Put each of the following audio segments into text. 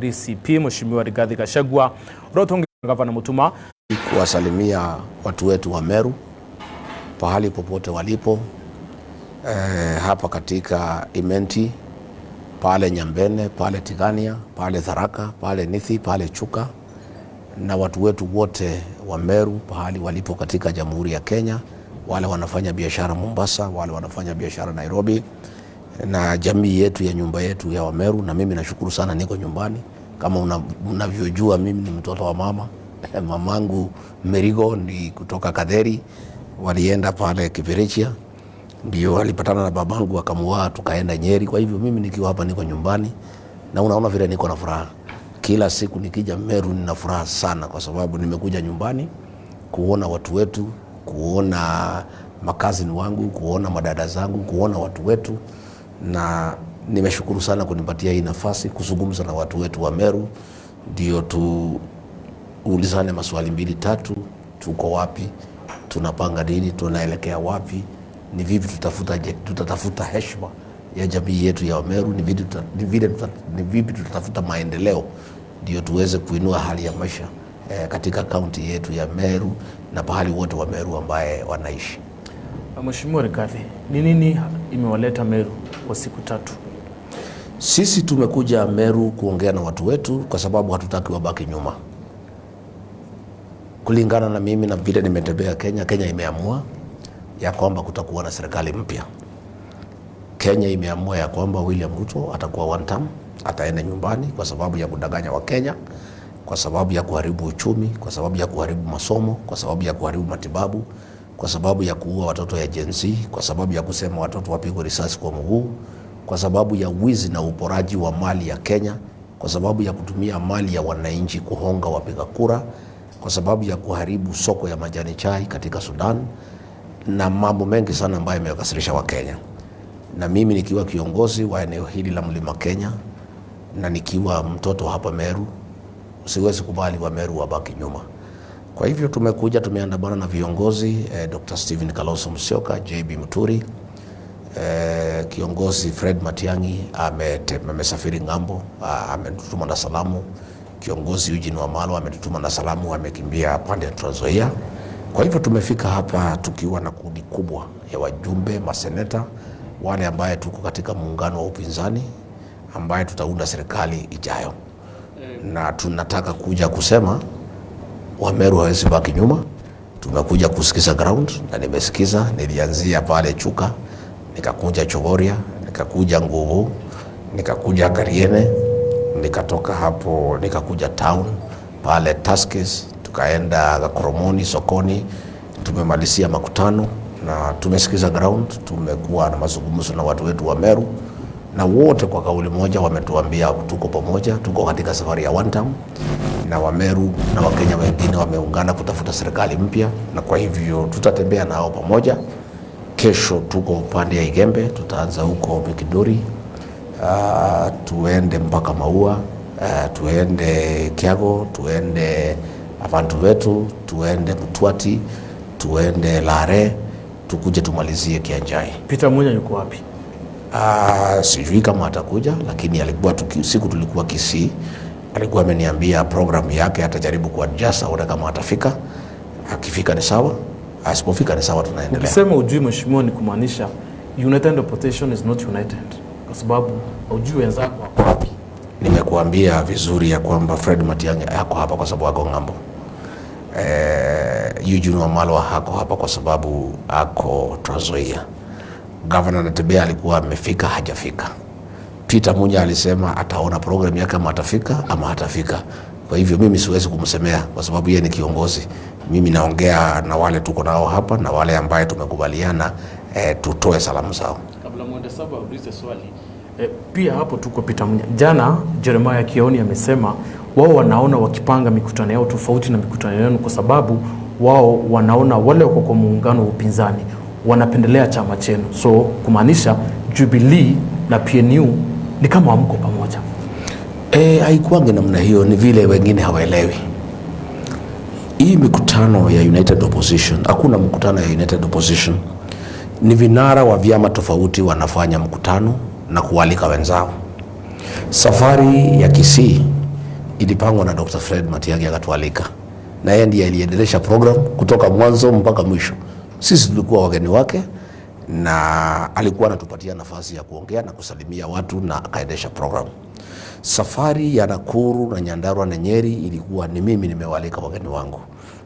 DCP Mheshimiwa Rigathi Gachagua Rotongi Gavana Mutuma kuwasalimia watu wetu wa Meru pahali popote walipo, hapa katika Imenti, pale Nyambene, pale Tigania, pale Tharaka, pale Nithi, pale Chuka, na watu wetu wote wa Meru pahali walipo katika Jamhuri ya Kenya, wale wanafanya biashara Mombasa, wale wanafanya biashara Nairobi, na jamii yetu ya nyumba yetu ya Wameru. Na mimi nashukuru sana niko nyumbani. Kama unavyojua mimi ni mtoto wa mama. Mamangu Merigo ni kutoka Kadheri, walienda pale Kiperichia, ndio walipatana na babangu akamuoa, tukaenda Nyeri. Kwa hivyo mimi nikiwa hapa niko nyumbani, na unaona vile niko na furaha. Kila siku nikija Meru nina furaha sana, kwa sababu nimekuja nyumbani kuona watu wetu, kuona makazini wangu, kuona madada zangu, kuona watu wetu, na nimeshukuru sana kunipatia hii nafasi kuzungumza na watu wetu wa Meru, ndio tuulizane maswali mbili tatu. Tuko wapi? Tunapanga nini? Tunaelekea wapi? Ni vipi tutatafuta heshima ya jamii yetu ya Meru? Ni vipi tutatafuta maendeleo ndio tuweze kuinua hali ya maisha katika kaunti yetu ya Meru na pahali wote wa Meru ambaye wanaishi. Mheshimiwa Rigathi, ni nini imewaleta Meru kwa siku tatu? Sisi tumekuja Meru kuongea na watu wetu kwa sababu hatutaki wabaki nyuma. Kulingana na mimi na vile nimetembea Kenya, Kenya imeamua ya kwamba kutakuwa na serikali mpya. Kenya imeamua ya kwamba William Ruto atakuwa one term, ataenda nyumbani kwa sababu ya kudanganya wa Kenya, kwa sababu ya kuharibu uchumi, kwa sababu ya kuharibu masomo, kwa sababu ya kuharibu matibabu, kwa sababu ya kuua watoto ya Gen Z, kwa sababu ya kusema watoto wapigwe risasi kwa mguu, kwa sababu ya wizi na uporaji wa mali ya Kenya, kwa sababu ya kutumia mali ya wananchi kuhonga wapiga kura, kwa sababu ya kuharibu soko ya majani chai katika Sudan, na mambo mengi sana ambayo yamewakasirisha wa Kenya. Na mimi nikiwa kiongozi wa eneo hili la Mlima Kenya, na nikiwa mtoto hapa Meru, siwezi kubali wa Meru wabaki nyuma. Kwa hivyo tumekuja, tumeandamana na viongozi Dr. Stephen Kalonzo Musyoka, JB Muturi, kiongozi Fred Matiang'i amesafiri ngambo, ametutuma na salamu. Kiongozi Eugene Wamalwa ametutuma na salamu, amekimbia pande ya Trans Nzoia. Kwa hivyo tumefika hapa tukiwa na kundi kubwa ya wajumbe, maseneta, wale ambaye tuko katika muungano wa upinzani ambaye tutaunda serikali ijayo. Na tunataka kuja kusema Wameru hawezi baki nyuma. Tumekuja kusikiza ground, na nimesikiza. Nilianzia pale Chuka, nikakuja Chogoria, nikakuja Nguvu, nikakuja Kariene, nikatoka hapo nikakuja town pale Tuskys, tukaenda Gakoromoni, Sokoni, tumemalizia makutano na tumesikiza ground. Tumekuwa na mazungumzo na watu wetu wa Meru, na wote kwa kauli moja wametuambia tuko pamoja, tuko katika safari ya one term, na Wameru na Wakenya wengine wameungana kutafuta serikali mpya, na kwa hivyo tutatembea nao pamoja. Kesho tuko upande ya Igembe, tutaanza huko Mikindori, tuende mpaka Maua, tuende Kiago, tuende Abantu Wetu, tuende Mutwati, tuende Lare, tukuje tumalizie Kianjai. Peter Munya yuko wapi? Sijui kama atakuja, lakini alikuwa siku tulikuwa Kisii, alikuwa ameniambia program yake atajaribu kuadjust, aone kama atafika. Akifika ni sawa, asipofika ni sawa, tunaendelea. Ukisema ujui mheshimiwa, ni kumaanisha united opposition is not united, kwa sababu ujui wenzako wako wapi? Nimekuambia vizuri ya kwamba Fred Matiang'i yako hapa kwa sababu ako ngambo. Eugene Wamalwa hako hapa kwa sababu ako Trans Nzoia. Governor Natembeya alikuwa amefika, hajafika. Peter Munya alisema ataona program yake kama atafika ama hatafika. Kwa hivyo mimi siwezi kumsemea kwa sababu yeye ni kiongozi. Mimi naongea na wale tuko nao hapa na wale ambaye tumekubaliana tutoe salamu zao. Kabla mwende saba ulize swali. Pia hapo tuko Peter Munya. Jana Jeremiah Kioni amesema wao wanaona wakipanga mikutano yao tofauti na mikutano yenu, kwa sababu wao wanaona wale wako kwa muungano wa upinzani wanapendelea chama chenu. So kumaanisha Jubilee na PNU ni kama hamko pamoja. Haikuangi namna hiyo, ni vile wengine hawaelewi. Hii mikutano ya United Opposition, hakuna mkutano ya United Opposition. Ni vinara wa vyama tofauti wanafanya mkutano na kualika wenzao. Safari ya Kisii ilipangwa na Dr. Fred Matiang'i akatualika, na yeye ndiye aliendelesha program kutoka mwanzo mpaka mwisho. Sisi tulikuwa wageni wake na alikuwa anatupatia nafasi ya kuongea na kusalimia watu na akaendesha program. Safari ya Nakuru na Nyandarua na Nyeri ilikuwa ni mimi nimewalika wageni wangu,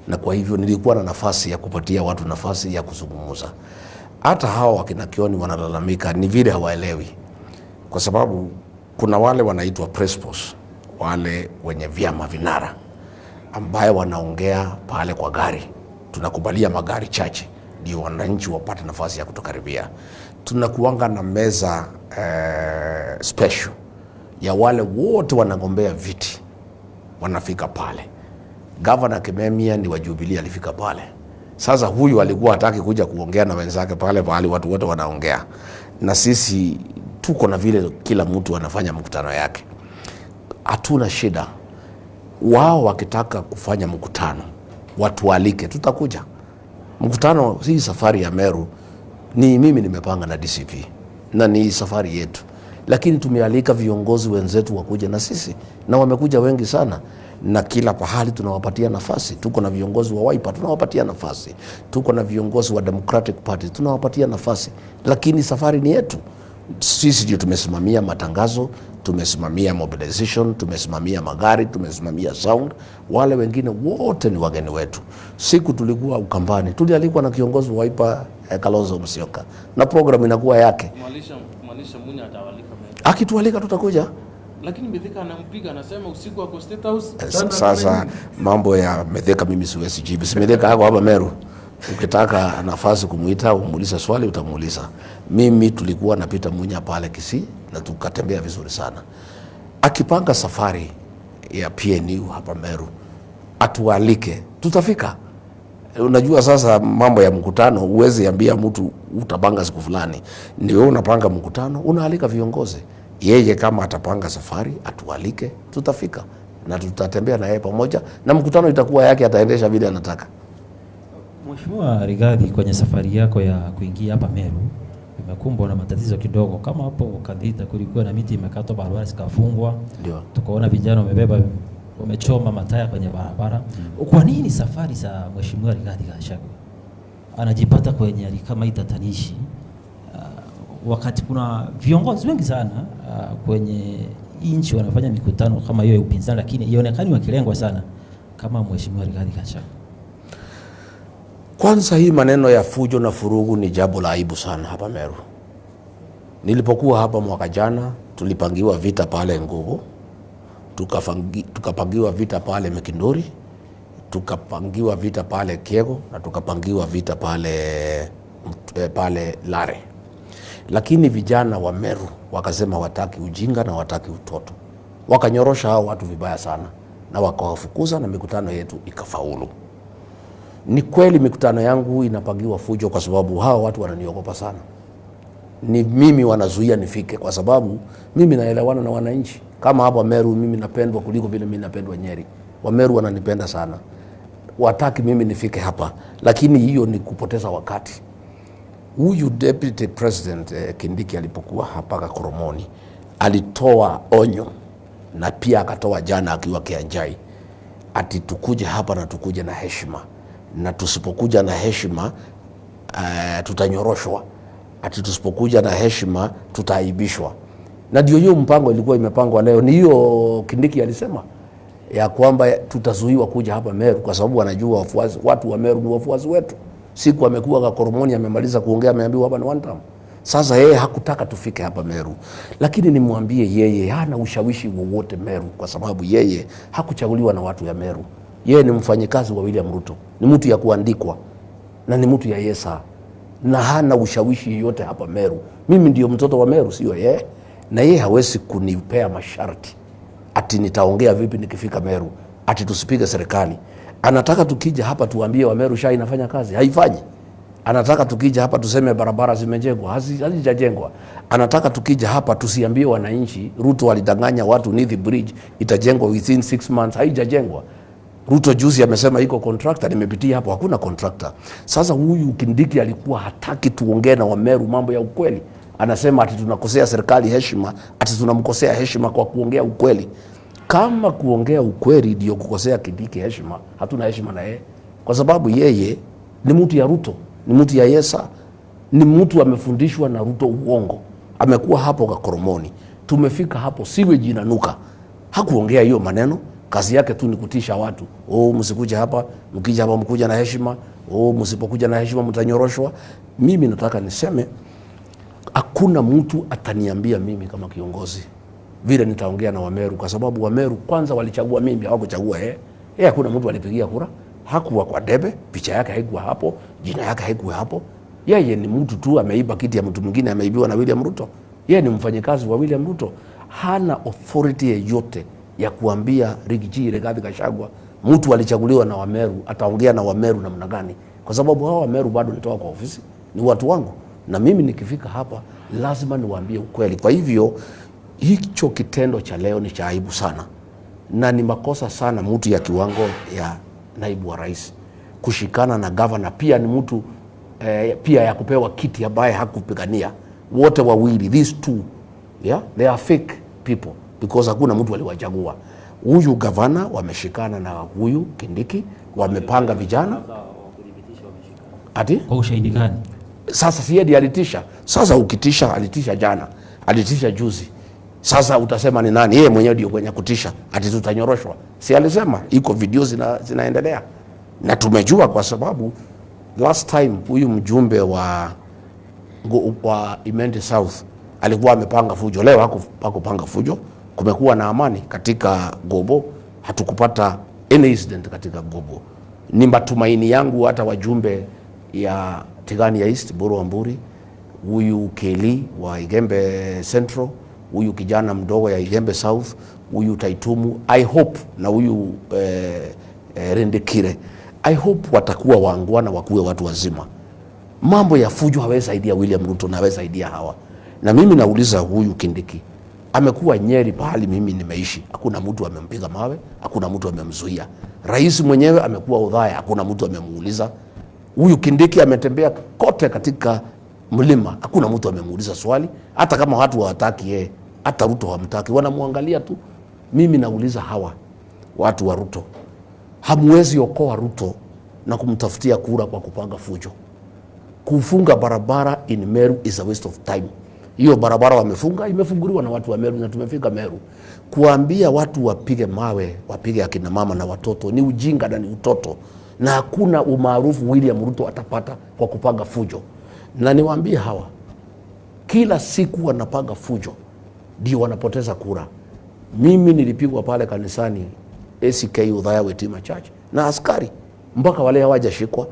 na kwa hivyo nilikuwa na nafasi ya kupatia watu nafasi ya kuzungumza. Hata hao wakina Kioni wanalalamika ni vile hawaelewi, kwa sababu kuna wale wanaitwa prespos, wale wenye vyama vinara ambaye wanaongea pale kwa gari. Tunakubalia magari chache ndio wananchi wapate nafasi ya kutokaribia. Tunakuanga na meza special ya wale wote wanagombea viti wanafika pale. Governor Kimemia ni wa Jubilee alifika pale. Sasa huyu alikuwa hataki kuja kuongea na wenzake pale pale watu wote wanaongea. Na sisi tuko na vile kila mtu anafanya mkutano yake. Hatuna shida. Wao wakitaka kufanya mkutano watu walike, tutakuja. Mkutano hii safari ya Meru ni mimi nimepanga na DCP na ni safari yetu, lakini tumealika viongozi wenzetu wakuja na sisi, na wamekuja wengi sana, na kila pahali tunawapatia nafasi. Tuko na viongozi wa Wiper tunawapatia nafasi, tuko na viongozi wa Democratic Party tunawapatia nafasi, lakini safari ni yetu. Sisi ndio tumesimamia matangazo, tumesimamia mobilization, tumesimamia magari, tumesimamia sound. Wale wengine wote ni wageni wetu. Siku tulikuwa Ukambani, tulialikwa na kiongozi wa Wiper Kalonzo Musyoka, na program inakuwa yake. Mwalisha Munya atawalika Meru. Akitualika tutakuja. Lakini Mithika anampiga, anasema usiku wako State House. Sasa mambo ya Mithika mimi siwezi jibu. Si Mithika hako hapa Meru. Ukitaka nafasi kumuita umuuliza swali utamuuliza. Mimi tulikuwa na Peter Munya pale Kisii na tukatembea vizuri sana. Akipanga safari ya PNU hapa Meru atualike, tutafika. Unajua sasa mambo ya mkutano uwezi ambia mtu utapanga siku fulani. Ni wewe unapanga mkutano, unaalika viongozi. Yeye kama atapanga safari atualike, tutafika na tutatembea na yeye pamoja, na mkutano itakuwa yake, ataendesha vile anataka. Mheshimiwa Rigathi, kwenye safari yako ya kuingia hapa Meru imekumbwa na matatizo kidogo, kama hapo Kadhita kulikuwa na miti imekatwa, barabara zikafungwa, ndio tukaona vijana wamechoma mataya kwenye barabara. Kwa nini safari za Mheshimiwa Rigathi Gachagua anajipata kwenye hali kama hii tatanishi, wakati kuna viongozi wengi sana kwenye nchi wanafanya mikutano kama hiyo ya upinzani, lakini ionekani wakilengwa sana kama Mheshimiwa Rigathi Gachagua? Kwanza hii maneno ya fujo na furugu ni jambo la aibu sana hapa Meru. Nilipokuwa hapa mwaka jana tulipangiwa vita pale Ngugu, tukapangiwa vita pale Mekindori, tukapangiwa vita pale Kiego na tukapangiwa vita pale Lare. Lakini vijana wa Meru wakasema wataki ujinga na wataki utoto. Wakanyorosha hao watu vibaya sana na wakawafukuza na mikutano yetu ikafaulu. Ni kweli mikutano yangu inapangiwa fujo kwa sababu hao watu wananiogopa sana. Ni mimi wanazuia nifike kwa sababu mimi naelewana na wananchi. Kama hapa Meru mimi napendwa kuliko vile mimi napendwa Nyeri. Wa Meru wananipenda sana. Wataki mimi nifike hapa, lakini hiyo ni kupoteza wakati. Huyu Deputy President Kindiki alipokuwa hapa Koromoni alitoa onyo na pia akatoa jana akiwa Kianjai ati tukuje hapa na tukuje na heshima, na tusipokuja na heshima tutanyoroshwa, ati tusipokuja na heshima tutaaibishwa. Na ndio hiyo mpango ilikuwa imepangwa leo. Ni hiyo Kindiki alisema ya kwamba tutazuiwa kuja hapa Meru kwa sababu wanajua watu wa Meru ni wafuasi wetu. Siku amekuwa kwa Koromoni amemaliza kuongea, ameambiwa hapa ni one time. Sasa yeye hakutaka tufike hapa Meru, lakini nimwambie yeye hana ushawishi wowote Meru kwa sababu yeye hakuchaguliwa na watu ya Meru. Yeye ni mfanyikazi wa William Ruto, ni mtu ya kuandikwa na ni mtu ya Yesa, na hana ushawishi yote hapa Meru. Mimi ndio mtoto wa Meru, sio yeye, na yeye hawezi kunipea masharti ati nitaongea vipi nikifika Meru, ati tusipige serikali. Anataka tukija hapa tuambie wa Meru SHA inafanya kazi, haifanyi. Anataka tukija hapa tuseme barabara zimejengwa, hazijajengwa. Anataka tukija hapa tusiambie wananchi Ruto alidanganya watu Nithi Bridge itajengwa within 6 months, haijajengwa. Ruto juzi amesema iko contractor, nimepitia hapo hakuna contractor. Sasa huyu Kindiki alikuwa hataki tuongee na wa Meru mambo ya ukweli. Anasema ati tunakosea serikali heshima, ati tunamkosea heshima kwa kuongea ukweli. Kama kuongea ukweli ndio kukosea Kindiki heshima, hatuna heshima na yeye, kwa sababu yeye ni mtu ya Ruto, ni mtu ya Yesa, ni mtu amefundishwa na Ruto uongo. Amekuwa hapo Kakoromoni, tumefika hapo sewage inanuka. Hakuongea hiyo maneno, kazi yake tu ni kutisha watu. Msikuja hapa, mkija hapa mkuja na heshima. Msipokuja na heshima mtanyoroshwa. Mimi nataka niseme hakuna mtu ataniambia mimi kama kiongozi vile nitaongea na Wameru, kwa sababu Wameru kwanza walichagua mimi, hawakuchagua yeye. Hakuna mtu alipigia kura, hakuwa kwa debe, picha yake haikuwa hapo, jina yake haikuwa hapo. Yeye ni mtu tu ameiba kiti ya mtu mwingine, ameibiwa na William Ruto. Yeye ni mfanyikazi wa William Ruto. Hana authority yoyote ya kuambia Rigiji, Rigathi Gachagua mtu alichaguliwa na Wameru ataongea na Wameru namna gani, kwa sababu hao Wameru bado nitoka kwa ofisi, ni watu wangu, na mimi nikifika hapa lazima niwaambie ukweli. Kwa hivyo hicho kitendo cha leo ni cha aibu sana, na ni makosa sana mtu ya kiwango ya naibu wa rais kushikana na governor. Pia ni mtu pia ya kupewa kiti ambaye hakupigania. Wote wawili, these two, yeah, they are fake people because hakuna mtu aliwachagua. Huyu governor wameshikana na huyu Kindiki, wamepanga vijana. Ati? Kwa ushahidi gani? Sasa siedi alitisha. Sasa ukitisha, alitisha jana, alitisha juzi. Sasa utasema ni nani? Yeye mwenyewe ndio kwenye kutisha. Ati tutanyoroshwa. Si alisema iko video zinaendelea. Na tumejua kwa sababu last time huyu mjumbe wa Imenti South alikuwa amepanga fujo. Leo hakupanga fujo. Kumekuwa na amani katika Gobo. Hatukupata any incident katika Gobo. Ni matumaini yangu hata wajumbe ya Tigania East, Buru Wamburi, huyu Keli wa Igembe Central, huyu kijana mdogo ya Igembe South, huyu Taitumu, I hope, na huyu Rendekire, I hope watakuwa waangwana, wakuwe watu wazima. Mambo ya fujo hawezi saidia William Ruto na hawezi saidia hawa. Na mimi nauliza huyu Kindiki, amekuwa Nyeri pahali mimi nimeishi, hakuna mtu amempiga mawe, hakuna mtu amemzuia. Rais mwenyewe amekuwa Udhaya, hakuna mtu amemuuliza. Huyu Kindiki ametembea kote katika mlima, hakuna mtu amemuuliza swali. Hata kama watu hawataki yeye, hata Ruto hawamtaki, wanamuangalia tu. Mimi nauliza hawa watu wa Ruto, hamwezi okoa Ruto na kumtafutia kura kwa kupanga fujo. Kufunga barabara in Meru is a waste of time. Hiyo barabara wamefunga, imefunguliwa na watu wa Meru na tumefika Meru. Kuambia watu wapige mawe, wapige akina mama na watoto ni ujinga na ni utoto. Na hakuna umaarufu William Ruto atapata kwa kupanga fujo. Na niwaambie hawa, kila siku wanapanga fujo ndio wanapoteza kura. Mimi nilipigwa pale kanisani ACK Udhaya Wetima Church na askari mpaka wale hawajashikwa.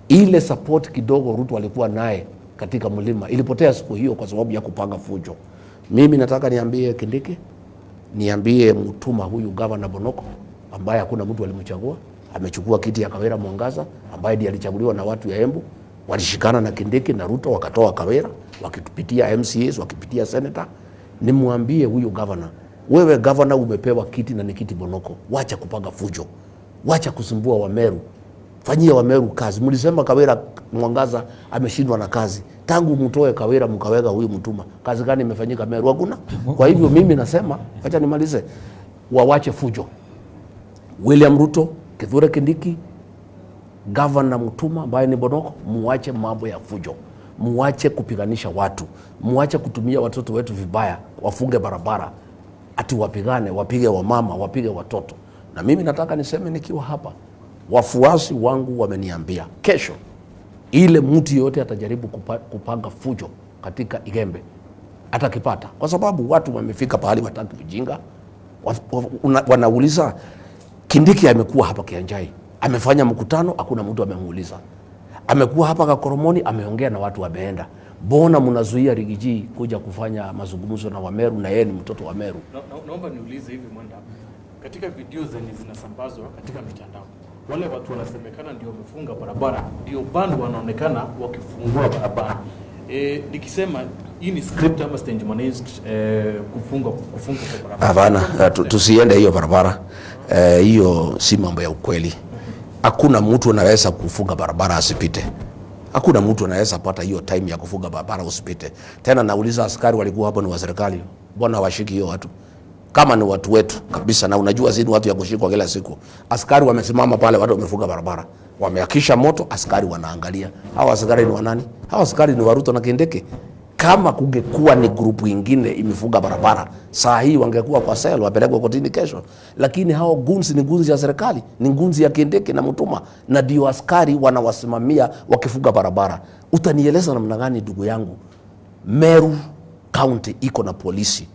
Ile support kidogo Ruto alikuwa naye katika mlima ilipotea siku hiyo kwa sababu ya kupanga fujo. Mimi nataka niambie Kindiki, niambie Mutuma huyu governor Bonoko ambaye hakuna mtu alimchagua, amechukua kiti ya Kawira Mwangaza ambaye ndiye alichaguliwa na watu ya Embu, walishikana na Kindiki na Ruto wakatoa Kawira, wakipitia MCAs, wakipitia senator. Nimwambie huyu governor, wewe governor umepewa kiti na ni kiti Bonoko, wacha kupanga fujo, wacha kusumbua Wameru, fanyia Wameru kazi. Mlisema Kawira Mwangaza ameshindwa na kazi, tangu mtoe Kawira mkaweka huyu Mutuma, kazi gani imefanyika Meru? Hakuna. Kwa hivyo mimi nasema, acha nimalize, wawache fujo. William Ruto, Kithure Kindiki, Governor Mutuma ambaye ni Bonoko, muache mambo ya fujo, muache kupiganisha watu, muache kutumia watoto wetu vibaya, wafunge barabara, ati wapigane, wapige wamama, wapige watoto. Na mimi nataka niseme nikiwa hapa, wafuasi wangu wameniambia kesho ile mtu yote atajaribu kupanga fujo katika Igembe atakipata, kwa sababu watu wamefika pahali wataki kujinga. Wanauliza Kindiki amekuwa hapa Kianjai, amefanya mkutano, hakuna mtu amemuuliza. Amekuwa hapa Kakoromoni, ameongea na watu wameenda. Mbona mnazuia Rigiji kuja kufanya mazungumzo na Wameru na yeye ni mtoto wa Meru? Naomba niulize hivi Mwenda, katika video zenye zinasambazwa katika mitandao, wale watu wanasemekana ndio wamefunga barabara, ndio bado wanaonekana wakifungua barabara. Nikisema hii ni script ama stage managed kufunga barabara. Hapana, tusiende hiyo barabara. Hiyo si mambo ya ukweli. Hakuna mtu anaweza kufunga barabara asipite. Hakuna mtu anaweza pata hiyo time ya kufunga barabara usipite. Tena nauliza askari walikuwa hapo ni wa serikali, mbona hawashiki hiyo watu? kama ni watu wetu kabisa, na unajua zini watu ya kushikwa kila siku. Askari wamesimama pale, watu wamefunga barabara, wameakisha moto, askari wanaangalia. Hawa askari ni wanani? Hawa askari ni wa Ruto na Kindiki. Kama kungekuwa ni grupu ingine imefunga barabara, saa hii wangekuwa kwa sel, wapelekwa kotini kesho. Lakini hao gunzi ni gunzi ya serikali, ni gunzi ya Kindiki na Mutuma, na ndio askari wanawasimamia wakifunga barabara. Utanieleza namna gani ndugu yangu Meru County iko na polisi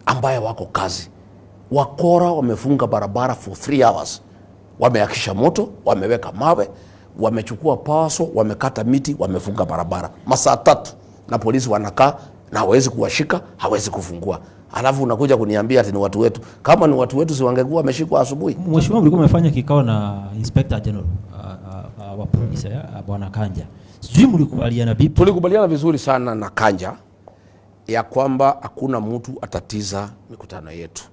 ambaye wako kazi? Wakora wamefunga barabara for 3 hours, wameakisha moto, wameweka mawe, wamechukua paso, wamekata miti, wamefunga barabara masaa 3, na polisi wanakaa na hawezi kuwashika, hawezi kufungua. Alafu unakuja kuniambia ati ni watu wetu. Kama ni watu wetu, si wangekuwa wameshikwa asubuhi? Mheshimiwa, mlikuwa mmefanya kikao na Inspector General wa polisi Bwana Kanja. Sijui mlikubaliana vipi? Tulikubaliana vizuri sana na Kanja ya kwamba hakuna mtu atatiza mikutano yetu,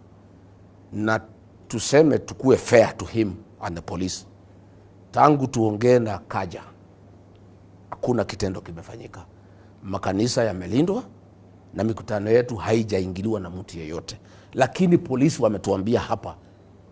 na tuseme tukue fair to him and the police. Tangu tuongee na Kanja hakuna kitendo kimefanyika. Makanisa yamelindwa na mikutano yetu haijaingiliwa na mtu yeyote. Lakini polisi wametuambia hapa,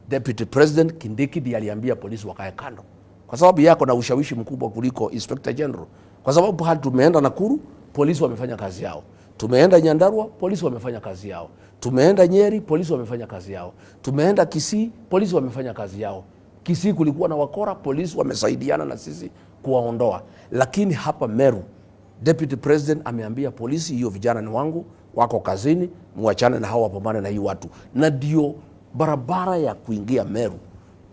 Deputy President Kindiki ndiye aliambia polisi wakae kando, kwa sababu yako na ushawishi mkubwa kuliko Inspector General. Kwa sababu hadi tumeenda Nakuru, polisi wamefanya kazi yao. Tumeenda Nyandarua, polisi wamefanya kazi yao. Tumeenda Nyeri, polisi wamefanya kazi yao. Tumeenda Kisii, polisi wamefanya kazi yao. Kisii kulikuwa na wakora, polisi wamesaidiana na sisi kuwaondoa. Lakini hapa Meru, Deputy President ameambia polisi, hiyo vijana ni wangu, wako kazini, muachane na hao, wapambane na hii watu. Na ndio barabara ya kuingia Meru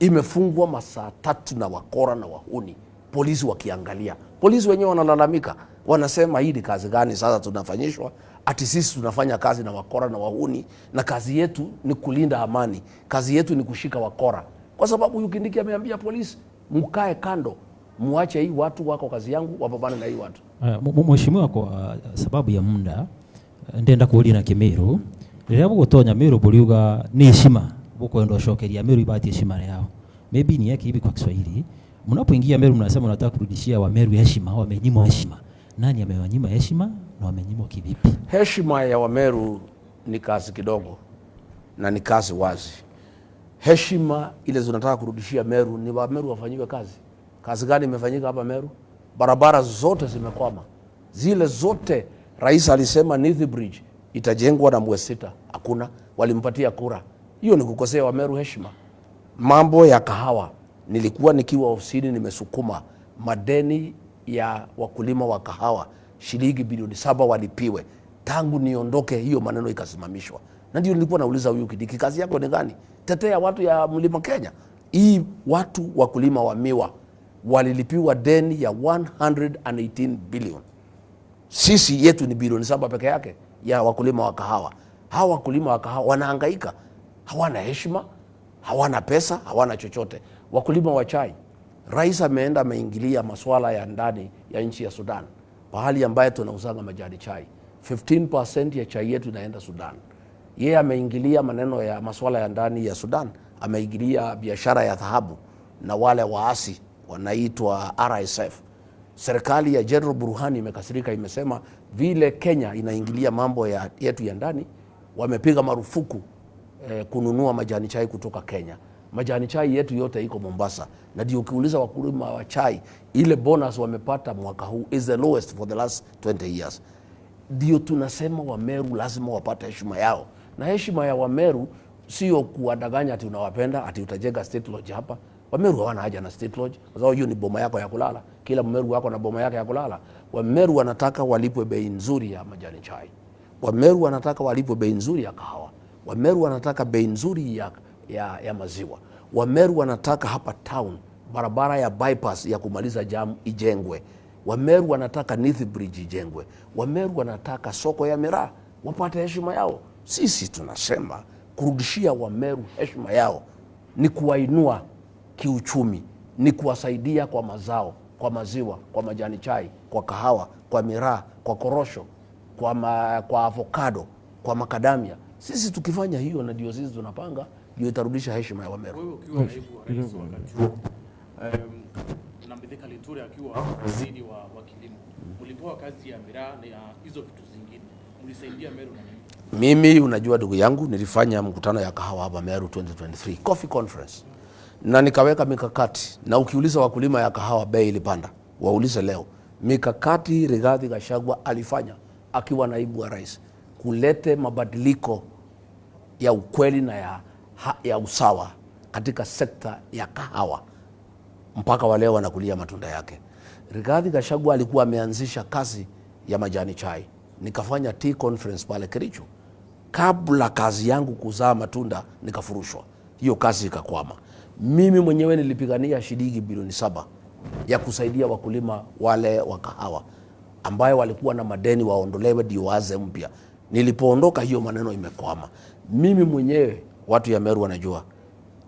imefungwa masaa 3 na wakora na wahuni, polisi wakiangalia. Polisi wenyewe wanalalamika, wanasema hii ni kazi gani sasa tunafanyishwa? Ati sisi tunafanya kazi na wakora na wahuni, na kazi yetu ni kulinda amani, kazi yetu ni kushika wakora. Kwa sababu huyu Kindiki ameambia polisi, mkae kando, muache hii watu, wako kazi yangu, wapambane na hii watu. Mheshimiwa, kwa sababu ya muda ndenda kuulia na Kimiru rĩrĩa gũgũtonya Meru buriuga ni heshima bukwenda gũcokeria Meru ibati heshima yao. Maybe ni yake hivi kwa Kiswahili, mnapoingia Meru mnasema mnataka kurudishia wa Meru heshima, wamenyimwa heshima. Nani amewanyima heshima na wamenyimwa kivipi? Heshima ya Wameru ni kazi kidogo na ni kazi wazi. Heshima ile zinataka kurudishia Meru ni Wameru wafanyiwe kazi. Kazi gani imefanyika hapa Meru? Barabara zote zimekwama. Zile zote rais alisema Nithi Bridge itajengwa na mwezi 6, hakuna. Walimpatia kura. Hiyo ni kukosea Wameru heshima. Mambo ya kahawa, nilikuwa nikiwa ofisini nimesukuma madeni ya wakulima wa kahawa shilingi bilioni 7 walipiwe. Tangu niondoke hiyo maneno ikasimamishwa. Na ndio nilikuwa nauliza huyu Kindiki, kazi yako ni gani? Tetea watu ya Mlima Kenya. Hii watu wakulima wa miwa walilipiwa deni ya 118 billion. Sisi yetu ni bilioni 7 peke yake ya wakulima wa kahawa. Hawa wakulima wa kahawa wanahangaika, hawana heshima, hawana pesa, hawana chochote. Wakulima wa chai, rais ameenda ameingilia masuala ya ndani ya nchi ya Sudan, pahali ambaye tunauzanga majani chai. 15% ya chai yetu inaenda Sudan. Yeye ameingilia maneno ya masuala ya ndani ya Sudan, ameingilia biashara ya dhahabu na wale waasi wanaitwa RSF. Serikali ya General Burhani imekasirika, imesema vile Kenya inaingilia mambo yetu ya ndani, wamepiga marufuku kununua majani chai kutoka Kenya. Majani chai yetu yote iko Mombasa. Na ndio ukiuliza wakulima wa chai, ile bonus wamepata mwaka huu is the lowest for the last 20 years. Ndio tunasema Wameru lazima wapate heshima yao. Na heshima ya Wameru sio kuwadanganya ati unawapenda, ati utajenga state lodge hapa. Wameru hawana haja na state lodge, kwa sababu hiyo ni boma yako ya kulala. Kila Mmeru wako na boma yake ya kulala. Wameru wanataka walipwe bei nzuri ya majani chai. Wameru wanataka walipwe bei nzuri ya kahawa. Wameru wanataka bei nzuri ya maziwa. Wameru wanataka hapa town barabara ya bypass ya kumaliza jam ijengwe. Wameru wanataka Nithi Bridge ijengwe. Wameru wanataka soko ya miraa wapate heshima yao. Sisi tunasema kurudishia Wameru heshima yao ni kuwainua kiuchumi, ni kuwasaidia kwa mazao, kwa maziwa, kwa majani chai, kwa kahawa, kwa miraa, kwa korosho, kwa avocado, kwa makadamia. Sisi tukifanya hiyo, na ndio sisi tunapanga, ndio itarudisha heshima ya Wameru. Wewe ukiwa naibu wa rais wakati huo, na Mithika Linturi akiwa waziri wa kilimo, ulipewa kazi ya miraa na hizo vitu zingine. Ulisaidia Meru na mimi, unajua ndugu yangu, nilifanya mkutano ya kahawa hapa Meru 2023 coffee conference, na nikaweka mikakati, na ukiuliza wakulima ya kahawa bei ilipanda, waulize leo. Mikakati Rigathi Gachagua alifanya akiwa naibu wa rais kulete mabadiliko ya ukweli na ya usawa katika sekta ya kahawa, mpaka wa leo wanakulia matunda yake. Rigathi Gachagua alikuwa ameanzisha kazi ya majani chai, nikafanya tea conference pale Kericho. Kabla kazi yangu kuzaa matunda nikafurushwa, hiyo kazi ikakwama. Mimi mwenyewe nilipigania shilingi bilioni 7 ya kusaidia wakulima wale wa kahawa ambayo walikuwa na madeni waondolewe ndio waanze mpya. Nilipoondoka hiyo maneno imekwama. Mimi mwenyewe, watu ya Meru wanajua,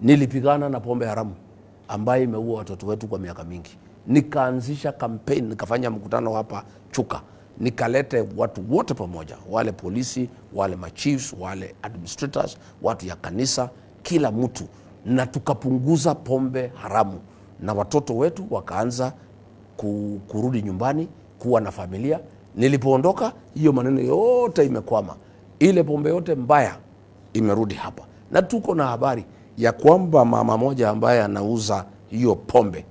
nilipigana na pombe haramu ambayo imeua watoto wetu kwa miaka mingi. Nikaanzisha campaign, nikafanya mkutano hapa Chuka, nikalete watu wote pamoja, wale polisi, wale machiefs, wale administrators, watu ya kanisa, kila mtu, na tukapunguza pombe haramu, na watoto wetu wakaanza kurudi nyumbani kuwa na familia. Nilipoondoka hiyo maneno yote imekwama, ile pombe yote mbaya imerudi hapa, na tuko na habari ya kwamba mama moja ambaye anauza hiyo pombe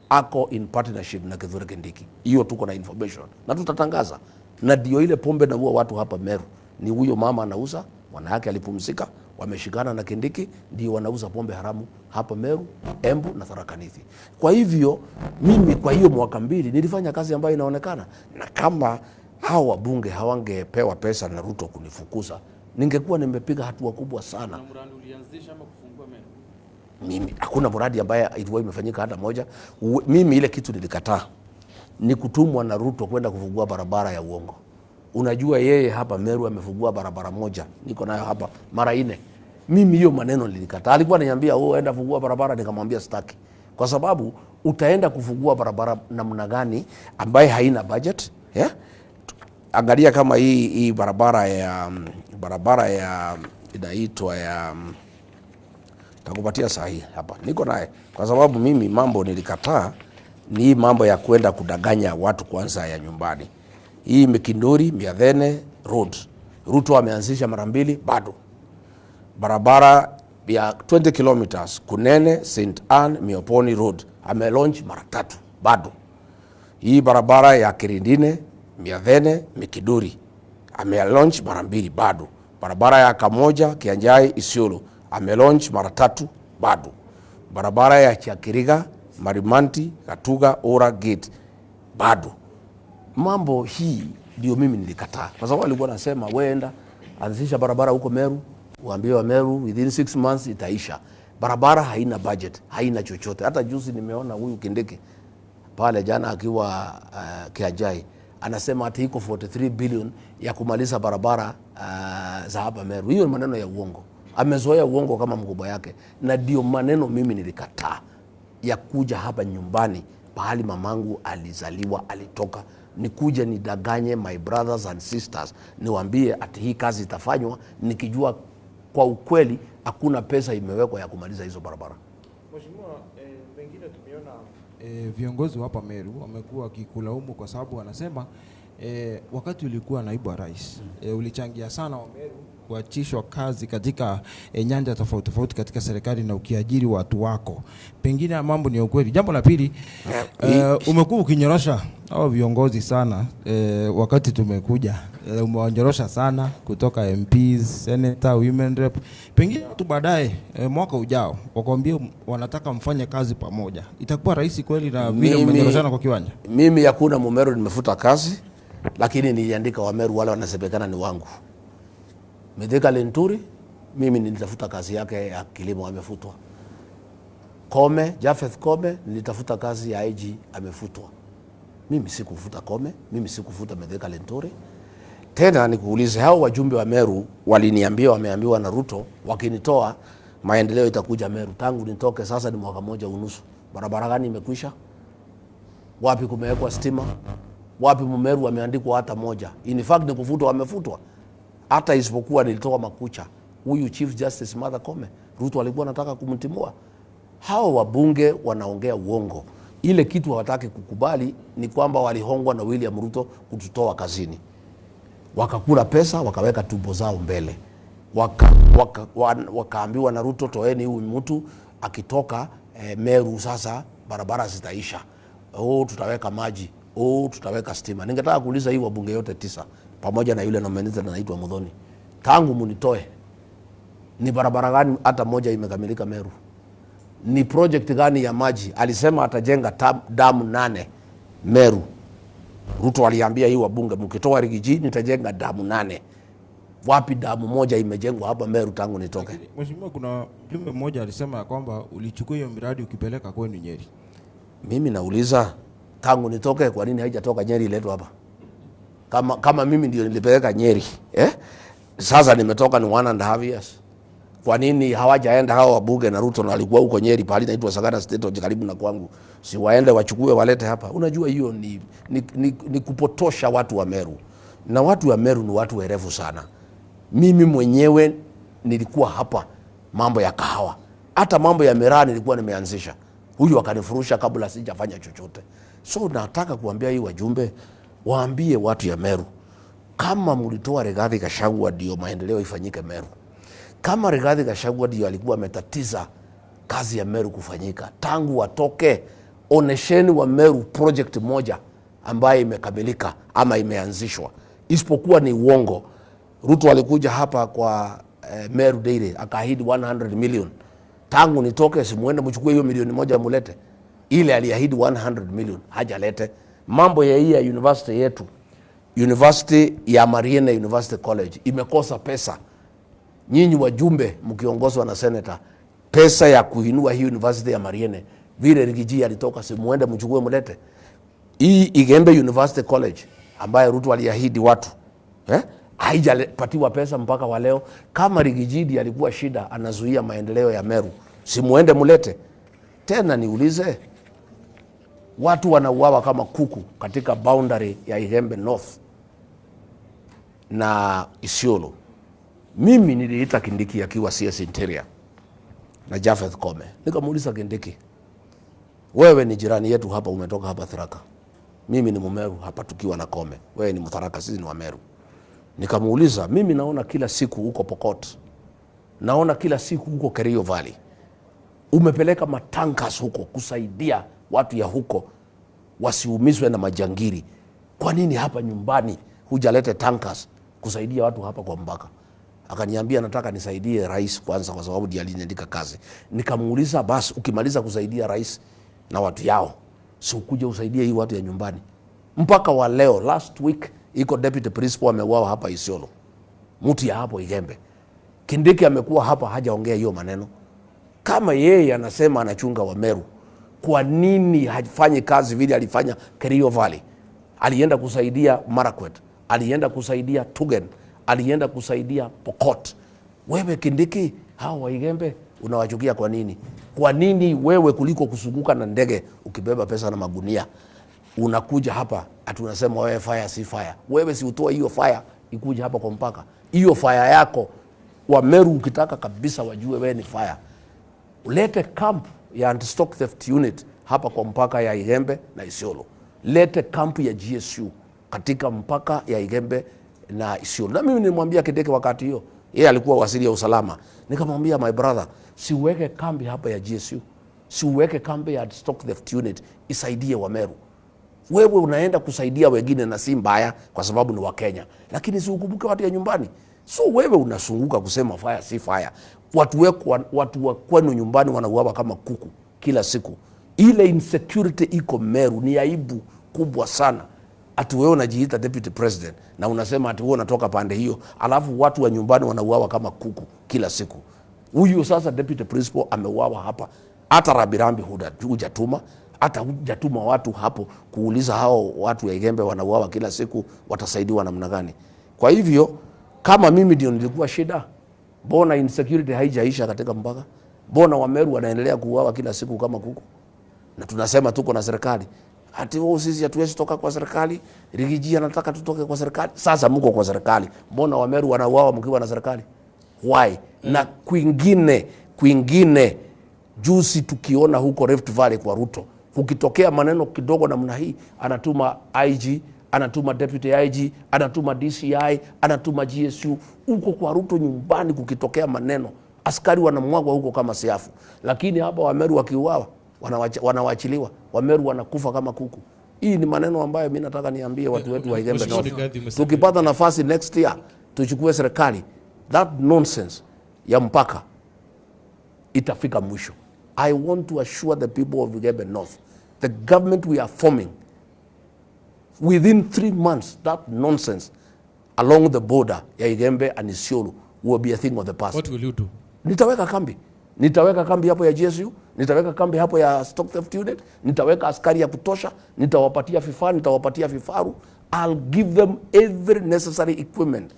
ako in partnership na Kithure Kindiki. Hiyo tuko na information na tutatangaza, na ndio ile pombe na huwa watu hapa Meru ni huyo mama anauza, mwana yake alipumzika, wameshikana na Kindiki, ndio wanauza pombe haramu hapa Meru, Embu na Tharaka Nithi. Kwa hivyo mimi kwa hiyo mwaka 2 nilifanya kazi ambayo inaonekana, na kama hao wabunge hawangepewa pesa na Ruto kunifukuza, ningekuwa nimepiga hatua kubwa sana. Na mradi ulianzisha ama kufungua Meru? Mimi hakuna mradi ambaye ilikuwa imefanyika hata moja. Mimi ile kitu nilikataa ni kutumwa na Ruto kwenda kufungua barabara ya uongo. Unajua yeye hapa Meru amefungua barabara moja, niko nayo hapa mara 4. Mimi hiyo maneno nilikataa. Alikuwa ananiambia enda fungua barabara, nikamwambia sitaki. Kwa sababu utaenda kufungua barabara namna gani ambaye haina budget? Angalia kama hii barabara ya inaitwa ya takupatia sahihi hapa. Niko naye kwa sababu mimi mambo nilikataa ni mambo ya kwenda kudanganya watu kwanza ya nyumbani. Hii Mikindori Miathene Road, Ruto ameanzisha mara 2 bado. Barabara ya 20 kilometers Kunene St Anne Mioponi Road amelaunch mara 3 bado. Hii barabara ya Kirindine Miathene Mikindori amelaunch mara 2 bado. Barabara ya Kamoja Kianjai Isiolo amelaunch mara 3 bado. Barabara ya Chakiriga Marimanti Katuga Ora Gate bado. Mambo hii ndio mimi nilikataa, kwa sababu alikuwa anasema weenda anzisha barabara huko Meru, waambie wa Meru within 6 months itaisha. Barabara haina budget, haina chochote. Hata juzi nimeona huyu Kindiki pale jana akiwa Kianjai anasema ati iko 43 billion ya kumaliza barabara za hapa Meru. Hiyo ni maneno ya uongo. Amezoea uongo kama mkubwa yake, na ndio maneno mimi nilikataa ya kuja hapa nyumbani pahali mamangu alizaliwa alitoka, nikuja nidanganye my brothers and sisters, niwaambie ati hii kazi itafanywa nikijua kwa ukweli hakuna pesa imewekwa ya kumaliza hizo barabara. Mheshimiwa, wengine tumeona viongozi hapa Meru wamekuwa wakikulaumu kwa sababu wanasema wakati ulikuwa naibu wa rais ulichangia sana wa Meru kuachishwa kazi katika nyanja tofauti tofauti katika serikali na ukiajiri watu wako. Pengine mambo ni ya ukweli. Jambo la pili, umekuwa ukinyorosha hao viongozi sana wakati tumekuja. Umewanyorosha sana kutoka MPs, senator, women rep. Pengine tu baadaye mwaka ujao wakwambia wanataka mfanye kazi pamoja. Itakuwa rahisi kweli na vile mmenyoroshana kwa kiwanja? Mimi hakuna Mumeru nimefuta kazi, lakini niliandika Wameru wale wanasemekana ni wangu. Mithika Linturi mimi nilitafuta kazi yake ya kilimo amefutwa. Kome, Japheth Kome nilitafuta kazi ya IG amefutwa. Mimi sikufuta Kome, mimi sikufuta Mithika Linturi. Tena nikuulize, hao wajumbe wa Meru waliniambia wameambiwa na Ruto wakinitoa maendeleo itakuja Meru. Tangu nitoke sasa ni mwaka 1.5. Barabara gani imekwisha? Wapi kumewekwa stima? Wapi Mumeru wameandikwa hata moja? In fact ni kufutwa wamefutwa. Hata isipokuwa nilitoa makucha huyu Chief Justice Martha Koome, Ruto alikuwa anataka kumtimua. Hao wabunge wanaongea uongo. Ile kitu hawataki kukubali ni kwamba walihongwa na William Ruto kututoa kazini. wakakula pesa, wakaweka tumbo zao mbele, wakaambiwa na Ruto, toeni huyu mtu akitoka Meru sasa barabara zitaisha, tutaweka maji, tutaweka stima. Ningetaka kuuliza hii wabunge yote 9 pamoja na yule nominated anaitwa Muthoni, tangu munitoe ni barabara gani hata moja imekamilika Meru? Ni project gani ya maji? Alisema atajenga damu 8 Meru. Ruto aliambia hii wabunge, mkitoa Rigiji nitajenga damu 8. Wapi damu moja imejengwa hapa Meru tangu nitoke? Mheshimiwa, kuna mjumbe mmoja alisema ya kwamba ulichukua hiyo miradi ukipeleka kwenu Nyeri. Mimi nauliza, tangu nitoke kwa nini haijatoka Nyeri iletwe hapa? Kama mimi ndio nilipeleka Nyeri, sasa nimetoka ni 1.5 years. Kwa nini hawajaenda hao wabunge na Ruto na walikuwa huko Nyeri pahali inaitwa Sagana State karibu na kwangu? Si waende wachukue walete hapa. Unajua hiyo ni kupotosha watu wa Meru. Na watu wa Meru ni watu werevu sana. Mimi mwenyewe nilikuwa hapa mambo ya kahawa. Hata mambo ya miraa nilikuwa nimeanzisha. Huyu akanifurusha kabla sijafanya chochote. So nataka kuambia hii wajumbe, waambie watu ya Meru, kama mlitoa Rigathi Gachagua ndio maendeleo ifanyike Meru. Kama Rigathi Gachagua ndio alikuwa ametatiza kazi ya Meru kufanyika, tangu watoke, onesheni wa Meru project moja ambaye imekamilika ama imeanzishwa. Isipokuwa ni uongo. Ruto alikuja hapa kwa Meru Dairy akaahidi 100 million. Tangu nitoke simuende mchukue hiyo milioni 1 mulete. Ile aliahidi 100 million hajalete. Mambo ya hii ya university yetu, University ya Mariene University College imekosa pesa. Nyinyi wajumbe mkiongozwa na senator, pesa ya kuinua hii university ya Mariene vile Rigiji alitoka, simuende mchukue mulete. Hii Igembe University College ambaye Ruto aliahidi watu, haijapatiwa pesa mpaka wa leo. Kama Rigiji alikuwa shida anazuia maendeleo ya Meru, simuende mulete. Tena niulize, watu wanauawa kama kuku katika boundary ya Igembe North na Isiolo. Mimi niliita Kindiki akiwa CS Interior na Japheth Kome. Nikamuuliza Kindiki, wewe ni jirani yetu hapa, umetoka hapa Tharaka. Mimi ni Mumeru hapa tukiwa na Kome. Wewe ni Mtharaka, sisi ni Wameru. Nikamuuliza, mimi naona kila siku huko Pokot. Naona kila siku huko Kerio Valley. Umepeleka matankas huko kusaidia watu ya huko wasiumizwe na majangiri. Kwa nini hapa nyumbani hujalete tankas kusaidia watu hapa kwa mpaka? Akaniambia nataka nisaidie rais kwanza kwa sababu ndiye aliniandika kazi. Nikamuuliza, basi ukimaliza kusaidia rais na watu yao, si ukuje usaidie hii watu ya nyumbani? Mpaka wa leo, last week iko deputy principal ameuawa hapa Isiolo, mtu ya hapo Igembe. Kindiki amekuwa hapa hajaongea hiyo maneno. Kama yeye anasema anachunga wa Meru, kwa nini hafanyi kazi vile alifanya Kerio Valley? Alienda kusaidia Marakwet, alienda kusaidia Tugen, alienda kusaidia Pokot. Wewe Kindiki, hao wa Igembe unawachukia kwa nini? Kwa nini wewe kuliko kusunguka na ndege ukibeba pesa na magunia unakuja hapa atunasema wewe fire si fire? Wewe si utoa hiyo fire ikuja hapa kwa mpaka. Hiyo fire yako wa Meru ukitaka kabisa wajue wewe ni fire, lete camp ya anti-stock theft unit hapa kwa mpaka ya Igembe na Isiolo. Lete camp ya GSU katika mpaka ya Igembe na Isiolo. Na mimi nilimwambia Kindiki wakati hiyo, yeye alikuwa waziri ya usalama, nikamwambia my brother, siweke kambi hapa ya GSU, siweke kambi ya anti-stock theft unit isaidie wa Meru. Wewe unaenda kusaidia wengine na si mbaya kwa sababu ni wa Kenya, lakini si ukumbuke watu ya nyumbani. So wewe unasunguka kusema fire si fire. Watu wa kwenu nyumbani wanauawa kama kuku kila siku. Ile insecurity iko Meru ni aibu kubwa sana. Ati wewe unajiita deputy president na unasema ati wewe unatoka pande hiyo, alafu watu wa nyumbani wanauawa kama kuku kila siku. Huyu sasa deputy principal ameuawa hapa. Hata Rabirambi hujatuma, hata hujatuma watu hapo kuuliza hao watu ya Igembe wanauawa kila siku watasaidiwa namna gani? Kwa hivyo kama mimi ndio nilikuwa shida, mbona insecurity haijaisha katika mpaka? Mbona Wameru wanaendelea kuuawa kila siku kama kuku? Na tunasema tuko na serikali. Ati wao sisi hatuwezi toka kwa serikali, Rigiji anataka tutoke kwa serikali. Sasa mko kwa serikali, mbona Wameru wanauawa mkiwa na serikali? Why? Na kwingine juzi tukiona huko Rift Valley kwa Ruto, ukitokea maneno kidogo namna hii anatuma IG anatuma deputy IG, anatuma DCI, anatuma GSU. Huko kwa Ruto nyumbani kukitokea maneno, askari wanamwagwa huko kama siafu. Lakini hapa Wameru wakiuawa, wanawachiliwa. Wameru wanakufa kama kuku. Hii ni maneno ambayo mimi nataka niambie watu wetu wa Igembe North. Tukipata nafasi next year, tuchukue serikali, that nonsense ya mpaka itafika mwisho. I want to assure the people of Igembe North, the government we are forming, within 3 months, that nonsense along the border ya Igembe and Isiolo will be a thing of the past. What will you do? Nitaweka kambi. Nitaweka kambi hapo ya GSU, nitaweka kambi hapo ya stock theft unit, nitaweka askari ya kutosha, nitawapatia vifaa, nitawapatia vifaru. I'll give them every necessary equipment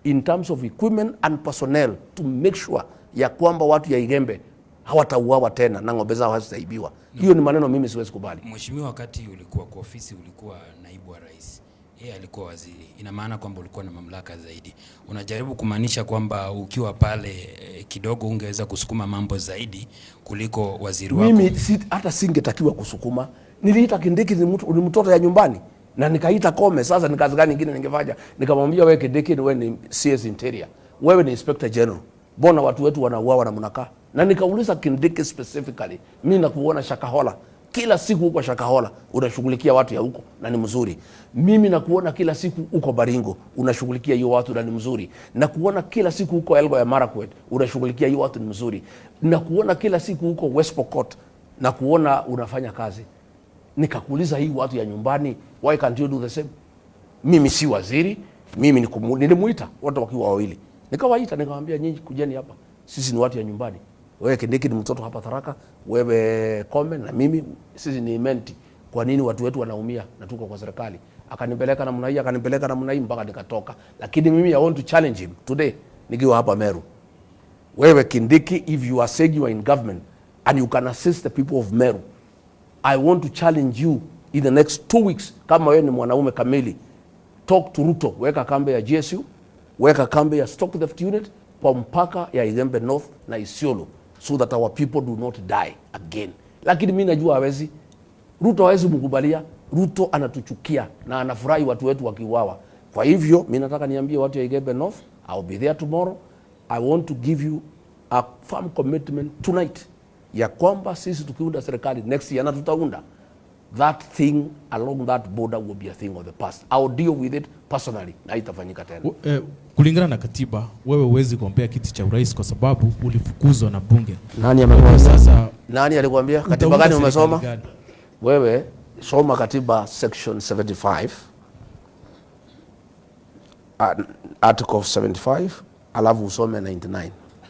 in terms of equipment and personnel to make sure ya kwamba watu ya Igembe hawatauawa tena na ng'ombe zao hazitaibiwa. Hiyo ni maneno mimi siwezi kubali. Mheshimiwa, wakati ulikuwa kwa ofisi ulikuwa naibu wa rais, yeye alikuwa waziri. Ina maana kwamba ulikuwa na mamlaka zaidi. Unajaribu kumaanisha kwamba ukiwa pale kidogo ungeweza kusukuma mambo zaidi kuliko waziri wako? Mimi hata singetakiwa kusukuma. Niliita Kindiki ni mtoto ya nyumbani na nikaita Kome. Sasa ni kazi gani nyingine ningefanya? Nikamwambia wewe Kindiki, wewe ni CS Interior, wewe ni Inspector General, mbona watu wetu wanauawa na mnakaa? Na nikauliza Kindiki specifically, mimi nakuona Shakahola kila siku huko Shakahola unashughulikia watu ya huko na ni mzuri. Mimi nakuona kila siku huko Baringo unashughulikia hiyo watu na ni mzuri. Na kuona kila siku huko Elgeyo Marakwet unashughulikia hiyo watu ni mzuri. Na kuona kila siku huko West Pokot na kuona unafanya kazi. Nikakuuliza hii watu ya nyumbani, why can't you do the same? Mimi si waziri, mimi nilimuita watu wakiwa wawili. Nikawaita nikamwambia nyinyi kujeni hapa. Sisi ni watu ya nyumbani. Wewe Kindiki ni mtoto hapa Tharaka, wewe Kome na mimi sisi ni Imenti. Kwa nini watu wetu wanaumia na tuko kwa serikali? Akanipeleka namna hii mpaka nikatoka. Lakini mimi I want to challenge him today nikiwa hapa Meru. Wewe Kindiki, if you are saying you are in government and you can assist the people of Meru, I want to challenge you in the next 2 weeks, kama wewe ni mwanaume kamili, talk to Ruto, weka kambi ya GSU, weka kambi ya stock theft unit kwa mpaka ya Igembe North na Isiolo, so that our people do not die again. Lakini mimi najua hawezi. Ruto hawezi mkubalia. Ruto anatuchukia na anafurahi watu wetu wakiuawa. Kwa hivyo mimi nataka niambie watu ya Igembe North, I'll be there tomorrow. I want to give you a firm commitment tonight ya kwamba sisi tukiunda serikali next year na tutaunda, that thing along that border will be a thing of the past. I'll deal with it personally na itafanyika tena. Kulingana na katiba, wewe huwezi kuombea kiti cha urais kwa sababu ulifukuzwa na bunge. Nani amekwambia? Sasa nani alikwambia? Katiba gani umesoma? Wewe soma katiba section 75, article 75, alafu usome 99.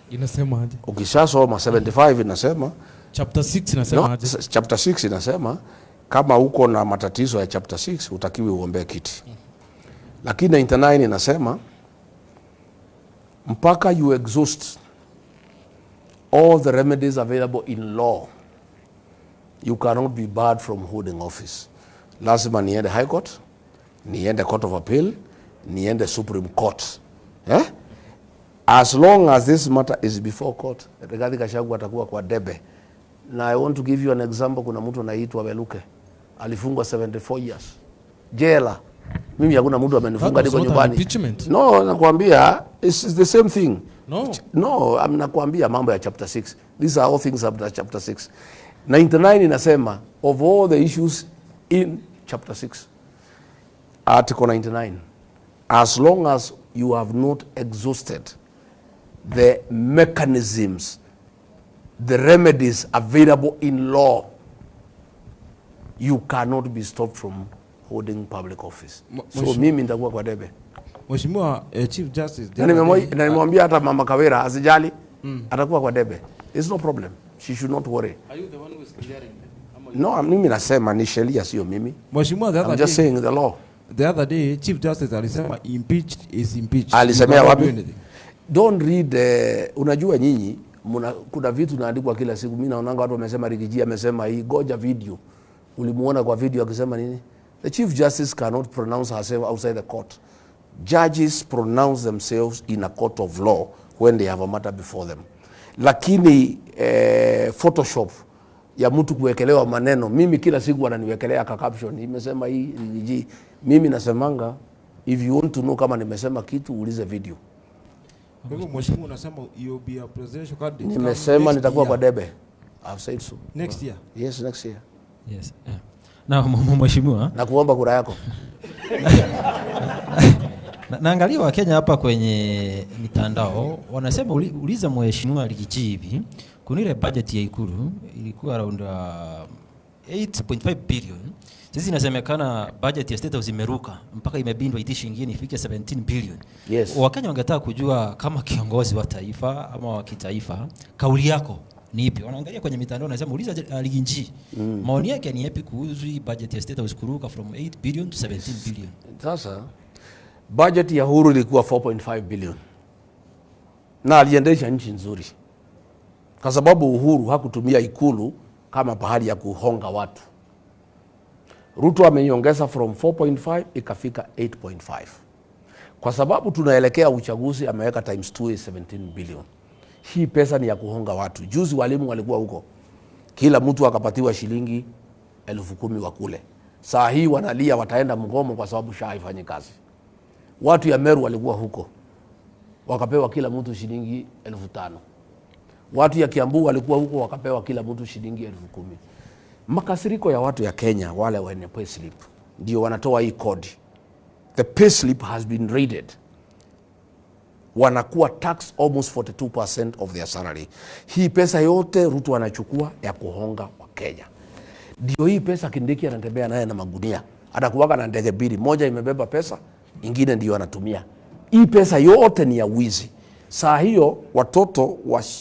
Inasema aje? Ukishasoma 75 inasema chapter 6 inasema aje? Chapter 6 inasema kama uko na matatizo ya chapter 6 utakiwi uombee kiti. Lakini 99 inasema mpaka you exhaust all the remedies available in law, you cannot be barred from holding office. Lazima niende High Court, niende Court of Appeal, niende Supreme Court. As long as this matter is before court, Rigathi Gachagua atakuwa kwa debe. Na I want to give you an example. Kuna mtu anaitwa Beluke, alifungwa 74 years jela. Mimi hakuna mtu amenifunga, niko nyumbani. No, nakwambia it's the same thing. No, I'm nakwambia mambo ya chapter 6. These are all things of chapter 6. 99 inasema of all the issues in chapter 6, article 99, as long as you have not exhausted the mechanisms, the remedies available in law, you cannot be stopped from holding public office. So mimi nitakuwa kwa debe. Mheshimiwa Chief Justice, na nimemwambia hata Mama Kawira asijali, atakuwa kwa debe. It's no problem. She should not worry. Are you the one who is clearing them? No, mimi nasema ni sheria, sio mimi. Mheshimiwa, I'm just saying the law. The other day Chief Justice alisema impeached is impeached. Alisemea wapi? Don't read unajua nyinyi kuna vitu naandikwa kila siku. Mimi naonanga watu wamesema Rigiji amesema hii, goja video. Ulimuona kwa video akisema nini? The Chief Justice cannot pronounce herself outside the court. Judges pronounce themselves in a court of law when they have a matter before them. Lakini Photoshop ya mtu kuwekelewa maneno. Mimi kila siku wananiwekelea ka caption, nimesema hii. Mimi nasemanga if you want to know kama nimesema kitu ulize video. Kwa hivyo mheshimiwa unasema you'll be a presidential candidate. Nimesema nitakuwa kwa debe. I've said so. Next year? Yes, next year. Yes. Na mheshimiwa, na kuomba kura yako. Naangalia Wakenya hapa kwenye mitandao wanasema uliza mheshimiwa Rigiji hivi, kuna ile budget ya Ikulu ilikuwa around 8.5 billion. Sisi inasemekana budget ya State House imeruka mpaka imebindwa itishi nyingine ifike 17 billion. Yes. Wakenya wangetaka kujua kama kiongozi wa taifa ama wa kitaifa, kauli yako ni ipi? Wanaangalia kwenye mitandao wanasema uliza Rigiji. Maoni yake ni yapi kuhusu budget ya State House kuruka from 8 billion to 17 billion? Sasa budget ya Uhuru ilikuwa 4.5 billion. Na aliendesha nchi nzuri. Kwa sababu Uhuru hakutumia Ikulu kama pahali ya kuhonga watu. Ruto ameiongeza from 4.5 ikafika 8.5. Kwa sababu tunaelekea uchaguzi ameweka times 2 is 17 billion. Hii pesa ni ya kuhonga watu. Juzi walimu walikuwa huko. Kila mtu akapatiwa shilingi 10,000 wa kule. Saa hii wanalia wataenda mgomo kwa sababu SHA haifanyi kazi. Watu ya Meru walikuwa huko. Wakapewa kila mtu shilingi 5,000. Watu ya Kiambu walikuwa huko wakapewa kila mtu shilingi 10,000. Makasiriko ya watu ya Kenya wale wenye payslip ndio wanatoa hii kodi. The payslip has been raided. Wanakuwa tax almost 42% of their salary. Hii pesa yote Ruto anachukua ya kuhonga wa Kenya. Ndio hii pesa Kindiki anatembea naye na magunia. Atakuwaka na ndege mbili, moja imebeba pesa, ingine ndio anatumia. Hii pesa yote ni ya wizi. Saa hiyo watoto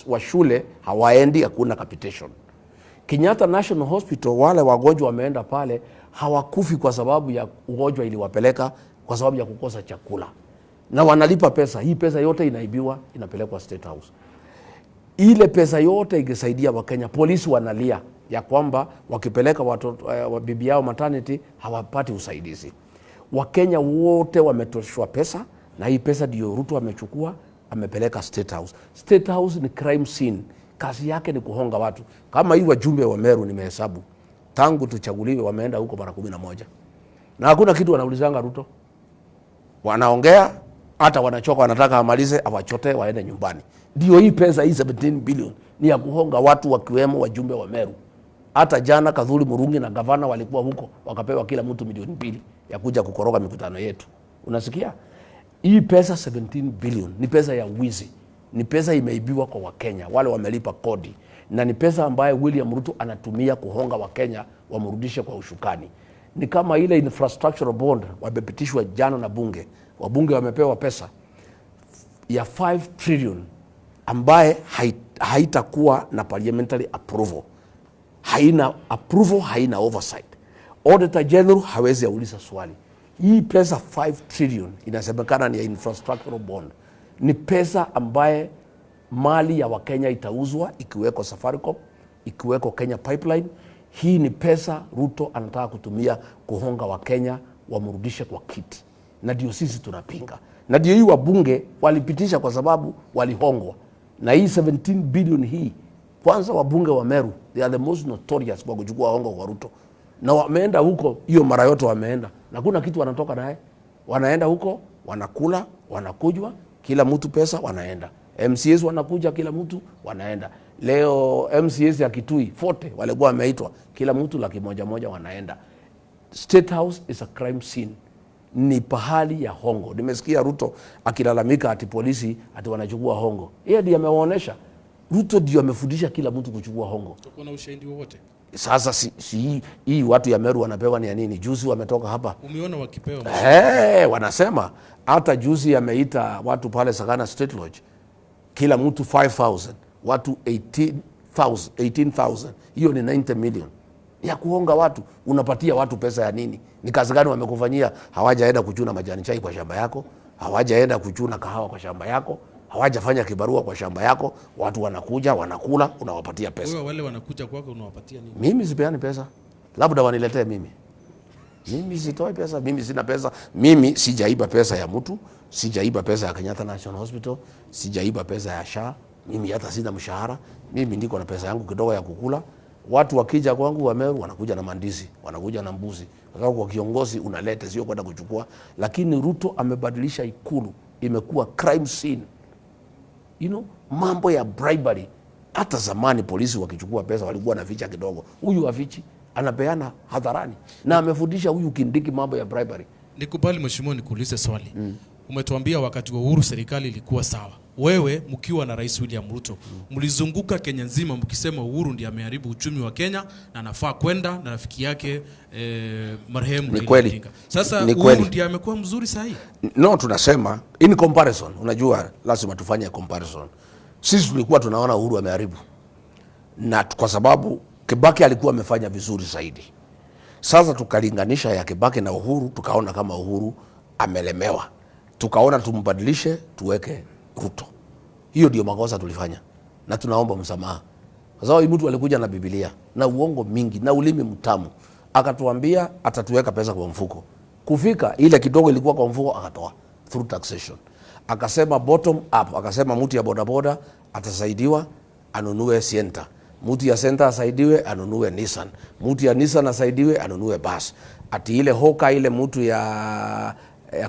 wa shule hawaendi, hakuna capitation. Kenyatta National Hospital wale wagonjwa wameenda pale hawakufi kwa sababu ya ugonjwa iliwapeleka, kwa sababu ya kukosa chakula. Na wanalipa pesa. Hii pesa yote inaibiwa, inapelekwa State House. Ile pesa yote ingesaidia Wakenya. Polisi wanalia ya kwamba wakipeleka watoto bibi yao maternity hawapati usaidizi. Wakenya wote wametoshwa pesa na hii pesa ndio Ruto amechukua amepeleka State House. State House ni crime scene. Kazi yake ni kuhonga watu. Kama hii wajumbe wa Meru nimehesabu, tangu tuchaguliwe wameenda huko mara 11. Na hakuna kitu wanaulizanga Ruto. Wanaongea, hata wanachoka, wanataka amalize, awachote waende nyumbani. Ndio hii pesa hii 17 billion ni ya kuhonga watu wakiwemo wajumbe wa Meru. Hata jana Kadhuri Murungi na gavana walikuwa huko, wakapewa kila mtu milioni 2 ya kuja kukoroga mikutano yetu. Unasikia? Hii pesa 17 billion ni pesa ya wizi. Ni pesa imeibiwa kwa Wakenya, wale wamelipa kodi. Na ni pesa ambayo William Ruto anatumia kuhonga Wakenya wamrudishe kwa ushukani. Ni kama ile infrastructure bond wamepitishwa jana na bunge. Wabunge wamepewa pesa ya 5 trillion ambaye haitakuwa na parliamentary approval. Haina approval, haina oversight. Auditor General hawezi auliza swali. Hii pesa 5 trillion inasemekana ni ya infrastructure bond. Ni pesa ambaye mali ya Wakenya itauzwa, ikiweko Safaricom, ikiweko Kenya Pipeline. Hii ni pesa Ruto anataka kutumia kuhonga Wakenya wamrudishe kwa kiti. Na ndio sisi tunapinga. Na ndio hii wabunge walipitisha kwa sababu walihongwa. Na hii 17 billion hii, kwanza wabunge wa Meru, they are the most notorious kwa kuchukua hongo kwa Ruto. Na wameenda huko, hiyo mara yote wameenda. Na kuna kitu wanatoka naye. Wanaenda huko, wanakula, wanakujwa, kila mtu pesa wanaenda. MCAs wanakuja, kila mtu wanaenda. Leo MCAs ya Kitui 40 walikuwa wameitwa, kila mtu 100,000 wanaenda. State House is a crime scene. Ni pahali ya hongo. Nimesikia Ruto akilalamika ati polisi ati wanachukua hongo. Yeye ndiye amewaonesha. Ruto ndiye amefundisha kila mtu kuchukua hongo. Tuko na ushahidi wowote? Sasa hii watu ya Meru wanapewa ni ya nini? Juzi wametoka hapa. Umeona wakipewa? Wanasema hata juzi ameita watu pale Sagana State Lodge. Kila mtu 5,000, watu 18,000. Hiyo ni 90 million. Ya kuhonga watu, unapatia watu pesa ya nini? Ni kazi gani wamekufanyia? Hawajaenda kuchuna majani chai kwa shamba yako, hawajaenda kuchuna kahawa kwa shamba yako, hawajafanya kibarua kwa shamba yako, watu wanakuja, wanakula, unawapatia pesa. Wewe wale wanakuja kwako unawapatia nini? Mimi sipeani pesa. Labda waniletee mimi. Mimi sitoi pesa, mimi sina pesa. Mimi sijaiba pesa ya mtu, sijaiba pesa ya Kenyatta National Hospital, sijaiba pesa ya SHA. Mimi hata sina mshahara. Mimi ndiko na pesa yangu kidogo ya kukula. Watu wakija kwangu wa Meru wanakuja na mandizi, wanakuja na mbuzi. Kwa sababu kwa kiongozi unaleta, sio kwenda kuchukua. Lakini Ruto amebadilisha Ikulu, imekuwa crime scene. Mambo ya bribery. Hata zamani polisi wakichukua pesa walikuwa na ficha kidogo. Huyu afichi, anapeana hadharani. Na amefundisha huyu Kindiki mambo ya bribery. Nikubali mheshimiwa, nikuulize swali. Umetuambia wakati wa Uhuru serikali ilikuwa sawa. Wewe mkiwa na Rais William Ruto, mlizunguka Kenya nzima mkisema Uhuru ndiye ameharibu uchumi wa Kenya na anafaa kwenda na rafiki yake marehemu Raila Odinga. Sasa Uhuru ndiye amekuwa mzuri sahi? No, tunasema in comparison. Unajua lazima tufanye comparison. Sisi tulikuwa tunaona Uhuru ameharibu. Na kwa sababu Kibaki alikuwa amefanya vizuri zaidi. Sasa tukalinganisha ya Kibaki na Uhuru, tukaona kama Uhuru amelemewa. Tukaona tumbadilishe, tuweke Ruto. Hiyo ndio makosa tulifanya. Na tunaomba msamaha. Kwa sababu mtu alikuja na Biblia na uongo mingi na ulimi mtamu. Akatuambia atatuweka pesa kwa mfuko. Kufika ile kidogo ilikuwa kwa mfuko akatoa through taxation. Akasema bottom up, akasema mtu ya bodaboda atasaidiwa anunue Sienta. Mtu ya Sienta asaidiwe anunue Nissan. Mtu ya Nissan asaidiwe anunue bus. Ati ile hoka ile mtu ya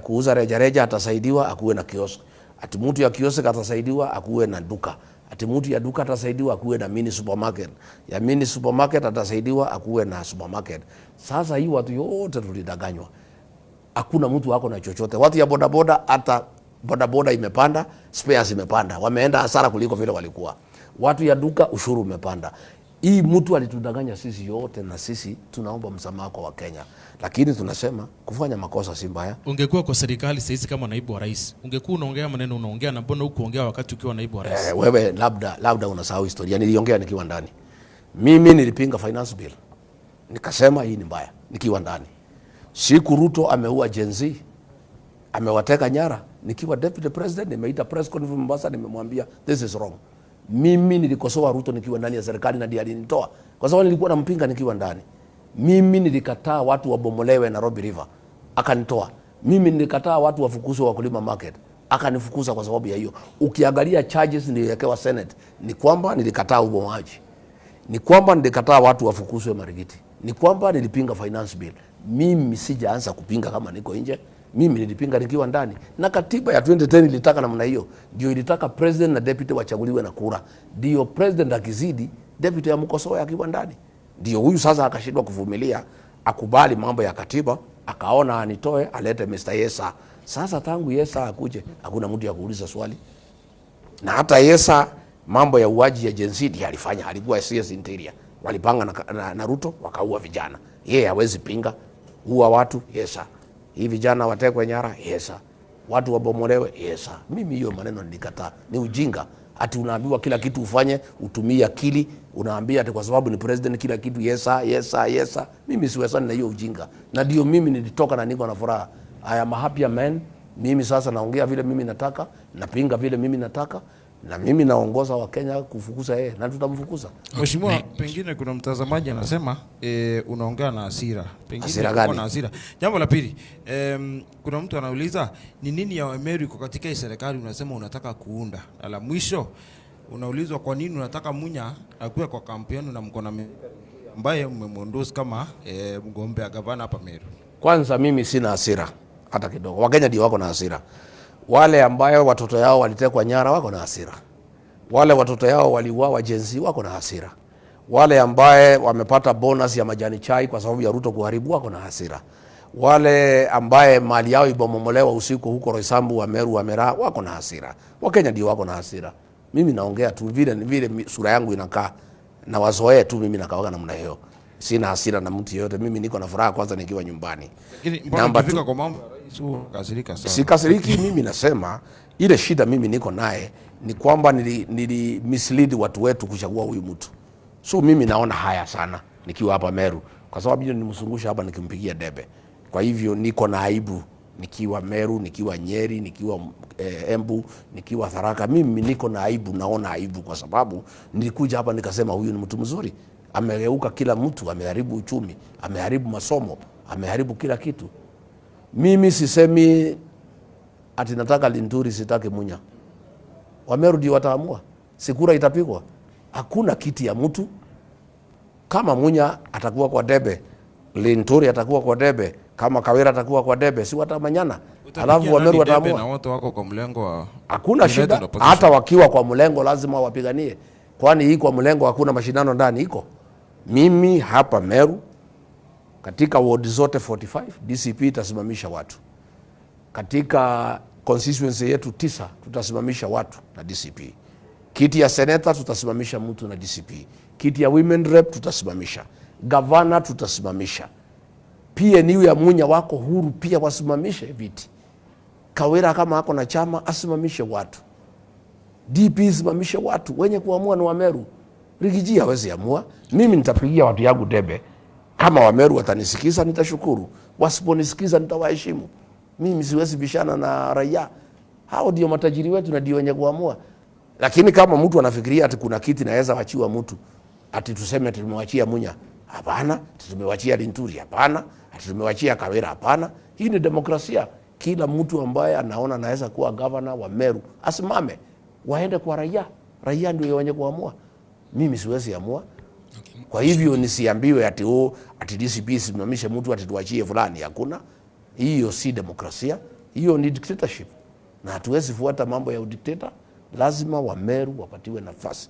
kuuza rejareja atasaidiwa akuwe na kiosk. Ati mtu ya kiosk atasaidiwa akuwe na duka. Ati mtu ya duka atasaidiwa akuwe na mini supermarket. Ya mini supermarket atasaidiwa akuwe na supermarket. Sasa hii watu yote tulidanganywa. Hakuna mtu wako na chochote. Watu ya bodaboda hata bodaboda imepanda, spares imepanda. Wameenda hasara kuliko vile walikuwa. Watu ya duka ushuru umepanda. Hii mtu alitudanganya sisi yote na sisi tunaomba msamaha kwa Wakenya. Lakini tunasema kufanya makosa si mbaya. Ungekuwa kwa serikali sasa kama naibu wa rais, ungekuwa unaongea maneno unaongea na mbona huko ongea wakati ukiwa naibu wa rais? Wewe labda unasahau historia. Niliongea nikiwa ndani. Mimi nilipinga finance bill. Nikasema hii ni mbaya nikiwa ndani. Siku Ruto ameua Gen Z, amewateka nyara, nikiwa deputy president nimeita press conference Mombasa, nimemwambia this is wrong. Mimi nilikosoa Ruto nikiwa ndani ya serikali na ndiye alinitoa kwa sababu nilikuwa nampinga nikiwa ndani. Mimi nilikataa watu wabomolewe Nairobi River, akanitoa. Mimi nilikataa watu wafukuzwe Wakulima Market, akanifukuza kwa sababu ya hiyo. Ukiangalia charges niliwekewa Senate ni kwamba nilikataa ubomoaji, ni kwamba nilikataa watu wafukuzwe Marigiti, ni kwamba nilipinga finance bill. Mimi sijaanza kupinga kama niko nje. Mimi nilipinga nikiwa ndani. Na katiba ya 2010 ilitaka namna hiyo. Ndio ilitaka president na deputy wachaguliwe na kura. Ndio president akizidi, deputy amkosoe akiwa ndani. Ndio huyu sasa akashindwa kuvumilia, akubali mambo ya katiba, akaona anitoe, alete Mr. Yesa. Sasa tangu Yesa akuje, hakuna mtu ya kuuliza swali. Na hata Yesa mambo ya uaji ya Gen Z alifanya, alikuwa CS Interior. Walipanga na Ruto wakaua vijana. Yeye hawezi pinga huwa watu, Yesa. Hii vijana watekwe nyara, Yesa. Watu wabomolewe, Yesa. Mimi hiyo maneno nilikataa. Ni ujinga. Ati unaambiwa kila kitu ufanye, utumie akili, unaambia ati kwa sababu ni president kila kitu Yesa, Yesa, Yesa. Mimi siwezani na hiyo ujinga. Na ndio mimi nilitoka na niko na furaha. I am a happy man. Mimi sasa naongea vile mimi nataka, napinga vile mimi nataka. Na mimi naongoza wa Kenya kufukuza yeye na tutamfukuza. Mheshimiwa, pengine kuna mtazamaji anasema unaongea na hasira. Pengine uko na hasira. Jambo la pili, kuna mtu anauliza ni nini ya Meru iko katika hii serikali unasema unataka kuunda. Na la mwisho unaulizwa kwa nini unataka Munya akuwe kwa kampeni na mko na ambaye mmemwondoa kama mgombea gavana hapa Meru. Kwanza mimi sina hasira hata kidogo. Wakenya ndio wako na hasira. Wale ambayo watoto yao walitekwa nyara wako na hasira. Wale watoto yao waliuawa Gen Z wako na hasira. Wale ambaye wamepata bonus ya majani chai kwa sababu ya Ruto kuharibu wako na hasira. Wale ambaye mali yao ibomomolewa usiku huko Roysambu wa Meru wa Mera wako na hasira. Wakenya ndio wako na hasira. Mimi naongea tu vile sura yangu inakaa na wazoee tu mimi nakawaga namna hiyo. Sina hasira na mtu yeyote. Mimi niko na furaha kwanza nikiwa nyumbani. Namba tu kwa mambo kasirika sana. Sikasiriki, mimi nasema ile shida mimi niko naye ni kwamba nili mislead watu wetu kuchagua huyu mtu. So mimi naona haya sana nikiwa hapa Meru kwa sababu hiyo nimsungusha hapa nikimpigia debe. Kwa hivyo niko na aibu nikiwa Meru, nikiwa Nyeri, nikiwa Embu, nikiwa Tharaka. Mimi niko na aibu, naona aibu kwa sababu nilikuja hapa nikasema huyu ni mtu mzuri. Amegeuka kila mtu, ameharibu uchumi, ameharibu masomo, ameharibu kila kitu. Mimi sisemi ati nataka Linturi, sitaki Munya. Wameru ndio wataamua. Sikura itapigwa. Hakuna kiti ya mtu. Kama Munya atakuwa kwa debe, Linturi atakuwa kwa debe, kama Kawira atakuwa kwa debe, si watamanyana. Alafu Wameru wataamua. Na wote wako kwa mlengo wa hakuna shida, hata wakiwa kwa mlengo lazima wapiganie. Kwani hii kwa mlengo hakuna mashindano ndani iko. Mimi hapa Meru katika ward zote 45 DCP itasimamisha watu. Katika constituency yetu 9 tutasimamisha watu na DCP. Kiti ya senator tutasimamisha mtu na DCP. Kiti ya women rep tutasimamisha. Governor tutasimamisha. PNU ya Munya wako huru pia wasimamishe viti. Kawira kama hako na chama asimamishe watu. DP simamishe watu. Wenye kuamua ni Wameru. Rigiji hawezi amua. Mimi nitapigia watu yangu debe. Kama Wameru watanisikiza nitashukuru. Wasiponisikiza nitawaheshimu. Mimi siwezi bishana na raia. Hao ndio matajiri wetu na ndio wenye kuamua. Lakini kama mtu anafikiria ati kuna kiti naweza wachiwa mtu, ati tuseme ati tumewachia Munya, hapana. Tumewachia Linturi, hapana. Ati tumewachia Kawira, hapana. Hii ni demokrasia. Kila mtu ambaye anaona anaweza kuwa governor wa Meru asimame, waende kwa raia. Raia ndio wenye kuamua. Mimi siwezi amua. Kwa hivyo nisiambiwe ati DCP simamishe mtu ati tuachie fulani, hakuna. Hiyo si demokrasia, hiyo ni dictatorship. Na hatuwezi fuata mambo ya udikteta. Lazima Wameru wapatiwe nafasi,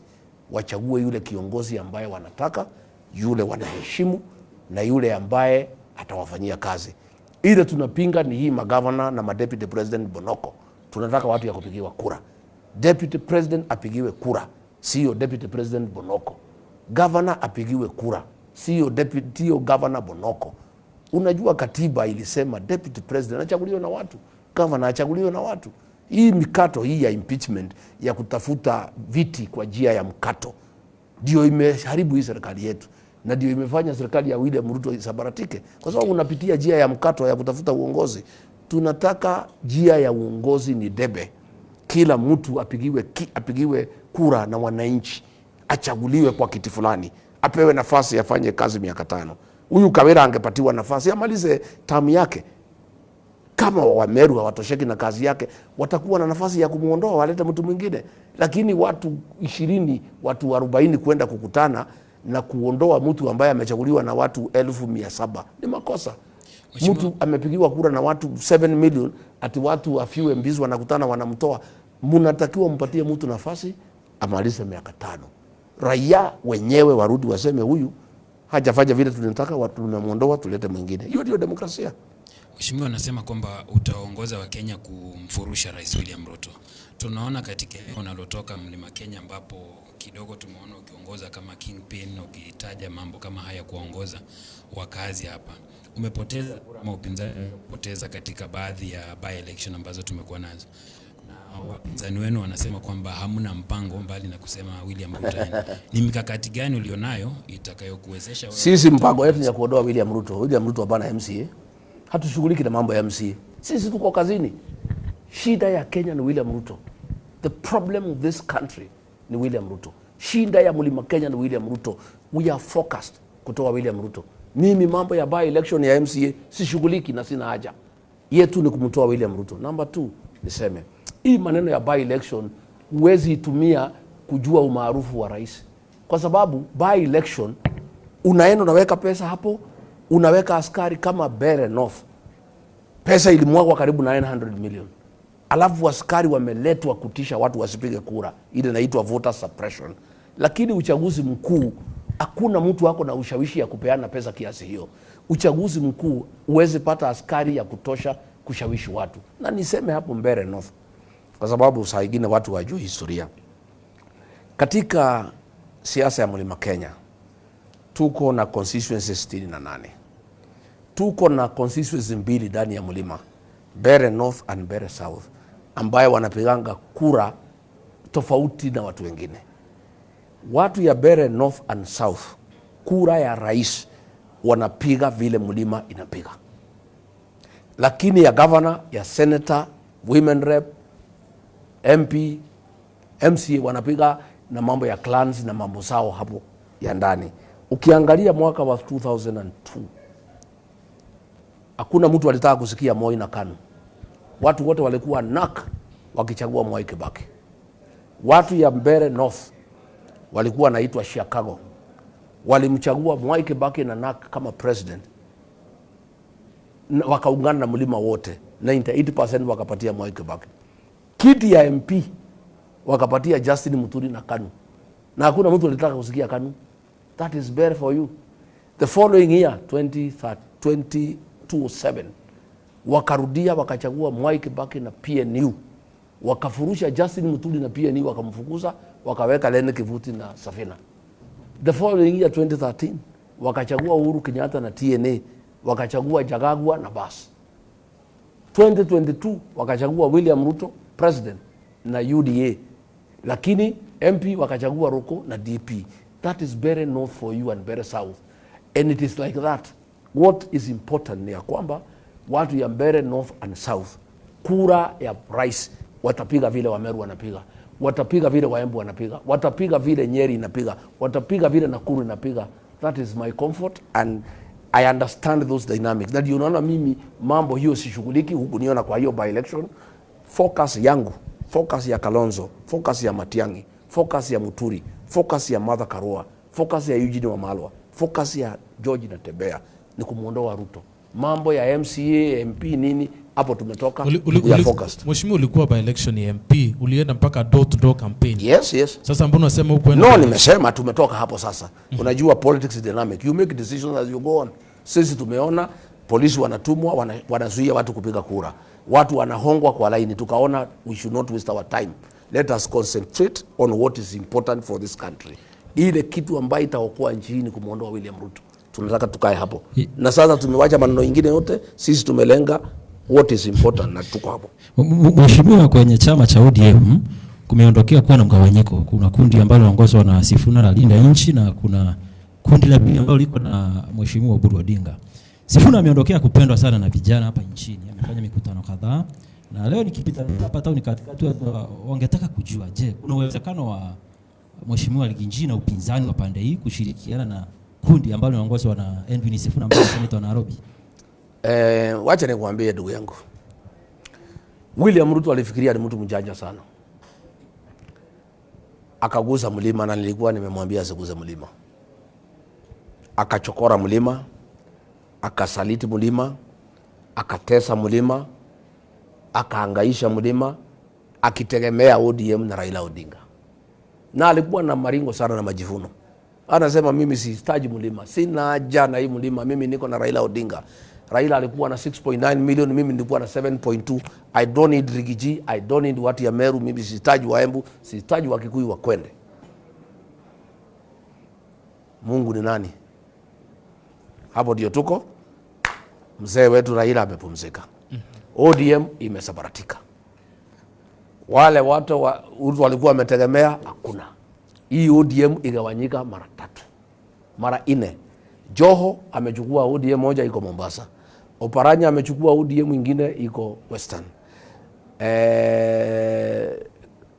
wachague yule kiongozi ambaye wanataka, yule wanaheshimu na yule ambaye atawafanyia kazi. Ile tunapinga ni hii magavana na deputy president Bonoko. Tunataka watu ya kupigiwa kura. Deputy president apigiwe kura, sio deputy president Bonoko. Governor apigiwe kura, sio deputy governor Bonoko. Unajua katiba ilisema deputy president achaguliwe na watu, governor achaguliwe na watu. Hii mikato hii ya impeachment ya kutafuta viti kwa njia ya mkato ndio imeharibu hii serikali yetu, na ndio imefanya serikali ya William Ruto isabaratike, kwa sababu unapitia njia ya mkato ya kutafuta uongozi. Tunataka njia ya uongozi ni debe, kila mtu apigiwe kura na wananchi, achaguliwe kwa kiti fulani, apewe nafasi afanye kazi miaka 5. Huyu Kawira angepatiwa nafasi amalize tamu yake. Kama Wameru hawatosheki na kazi yake, watakuwa na nafasi ya kumuondoa, walete mtu mwingine. Lakini watu 20, watu 40 kwenda kukutana na kuondoa mtu ambaye amechaguliwa na watu 1700 ni makosa. Mtu amepigiwa kura na watu 7 million, ati watu afiwe mbizi wanakutana wanamtoa. Mnatakiwa mpatie mtu nafasi amalize miaka 5. Raia wenyewe warudi waseme huyu hajafanya vile tunataka, watu tumemuondoa, tulete mwingine. Hiyo ndio demokrasia. Mheshimiwa anasema kwamba utaongoza wa Kenya kumfurusha Rais William Ruto. Tunaona katika eneo unalotoka Mlima Kenya, ambapo kidogo tumeona ukiongoza kama kingpin, ukitaja mambo kama haya kuongoza wakazi hapa. Umepoteza kama upinzani umepoteza katika baadhi ya by election ambazo tumekuwa nazo. Na wapinzani wenu wanasema kwamba hamna mpango mbali na kusema William Ruto. Ni mikakati gani ulionayo itakayokuwezesha wewe? Sisi mpango wetu ni ya kuondoa William Ruto. William Ruto hapana MCA. Hatushughuliki na mambo ya MCA. Sisi tuko kazini. Shida ya Kenya ni William Ruto. The problem of this country ni William Ruto. Shida ya Mlima Kenya ni William Ruto. We are focused kutoa William Ruto. Mimi mambo ya by election ya MCA sishughuliki na sina haja. Yetu ni kumtoa William Ruto. Number 2, niseme hii maneno ya by election huwezi itumia kujua umaarufu wa rais. Kwa sababu by election unaenda unaweka pesa hapo, unaweka askari kama Bere North. Pesa ilimwagwa karibu 900 million. Alafu askari wameletwa kutisha watu wasipige kura. Ile inaitwa voter suppression. Lakini uchaguzi mkuu hakuna mtu wako na ushawishi ya kupeana pesa kiasi hiyo. Uchaguzi mkuu uweze pata askari ya kutosha kushawishi watu. Na niseme hapo Bere North, kwa sababu saa nyingine watu wajui historia. Katika siasa ya Mlima Kenya tuko na constituencies 68. Tuko na constituencies 2 ndani ya mlima, Bere North and Bere South, ambayo wanapiganga kura tofauti na watu wengine. Watu ya Bere North and South, kura ya rais wanapiga vile mlima inapiga. Lakini ya governor, ya senator, women rep, MP, MCA wanapiga na mambo ya clans na mambo sao hapo ya ndani. Ukiangalia mwaka wa 2002, hakuna mtu alitaka kusikia Moi na KANU. Watu wote walikuwa knock wakichagua Mwai Kibaki. Watu ya Bere North walikuwa naitwa Chicago. walimchagua Mwai Kibaki na NARC kama president, wakaungana na mlima wote 98% wakapatia Mwai Kibaki. Kiti ya MP wakapatia Justin Muturi na KANU, na hakuna mtu alitaka kusikia KANU. That is better for you. The following year 2027 wakarudia wakachagua Mwai Kibaki na PNU, wakafurusha Justin Muturi na PNU, wakamfukuza, wakaweka Lene Kivuti na Safina. The following year 2013 wakachagua Uhuru Kenyatta na TNA, wakachagua Jagagwa na Bas. 2022 wakachagua William Ruto president na UDA, lakini MP wakachagua Roko na DP. That is very north for you and very south, and it is like that. What is important ni ya kwamba watu ya Mbeere North and South, kura ya rais watapiga vile Wameru wanapiga, watapiga vile Waembu wanapiga, watapiga vile Nyeri inapiga, watapiga vile Nakuru inapiga. That is my comfort and I understand those dynamics. That unaona mimi mambo hiyo sishughuliki, huku niona kwa hiyo by election. Focus yangu, focus ya Kalonzo, focus ya Matiang'i, focus ya Muturi, focus ya Martha Karua, focus ya Eugene Wamalwa, focus ya George Natembeya ni kumuondoa Ruto. Mambo ya MCA, MP nini, hapo tumetoka. Mheshimiwa, ulikuwa by election ya MP, ulienda mpaka door to door campaign. Yes. Sasa mbona unasema huko? No, nimesema tumetoka hapo sasa. Unajua politics is dynamic. You make decisions as you go on. Sisi tumeona polisi wanatumwa, wanazuia watu kupiga kura. Watu wanahongwa kwa laini. Tukaona we should not waste our time. Let us concentrate on what is important for this country. Ile kitu ambayo itaokoa nchi hii ni kumuondoa William Ruto. Tunataka tukae hapo. Na sasa tumewacha maneno mengine yote, sisi tumelenga what is important na tuko hapo. Mheshimiwa, kwenye chama cha ODM kumeondokea kuwa na mgawanyiko. Kuna kundi ambalo linaongozwa na Sifuna la Linda Nchi na kuna kundi la pili ambalo liko na Mheshimiwa Oburu Odinga. Sifuna ameondokea kupendwa sana na vijana hapa nchini. Amefanya mikutano kadhaa. Na leo nikipita hapa town katikati wangetaka kujua, je, kuna uwezekano wa Mheshimiwa Liginji na upinzani wa pande hii kushirikiana na kundi ambalo linaongozwa na Edwin Sifuna ambaye ni senator wa Nairobi? Wacha nikwambie ndugu yangu. William Ruto alifikiria ni mtu mjanja sana. Akaguza mlima, na nilikuwa nimemwambia asiguze mlima. Akachokora mlima, akasaliti mlima, akatesa mlima, akaangaisha mlima, akitegemea ODM na Raila Odinga. Na alikuwa na maringo sana na majivuno. Anasema mimi sihitaji mlima, sina haja na hii mlima, mimi niko na Raila Odinga. Raila alikuwa na 6.9 million, mimi nilikuwa na 7.2. I don't need Rigiji, I don't need watu ya Meru, mimi sihitaji Waembu, sihitaji Wakikuyu wakwende. Mungu ni nani? Hapo ndio tuko. Mzee wetu Raila amepumzika. ODM imesabaratika. Wale watu walikuwa wametegemea hakuna. Hii ODM igawanyika mara 3, mara 4. Joho amechukua ODM moja iko Mombasa. Oparanya amechukua ODM mwingine iko Western.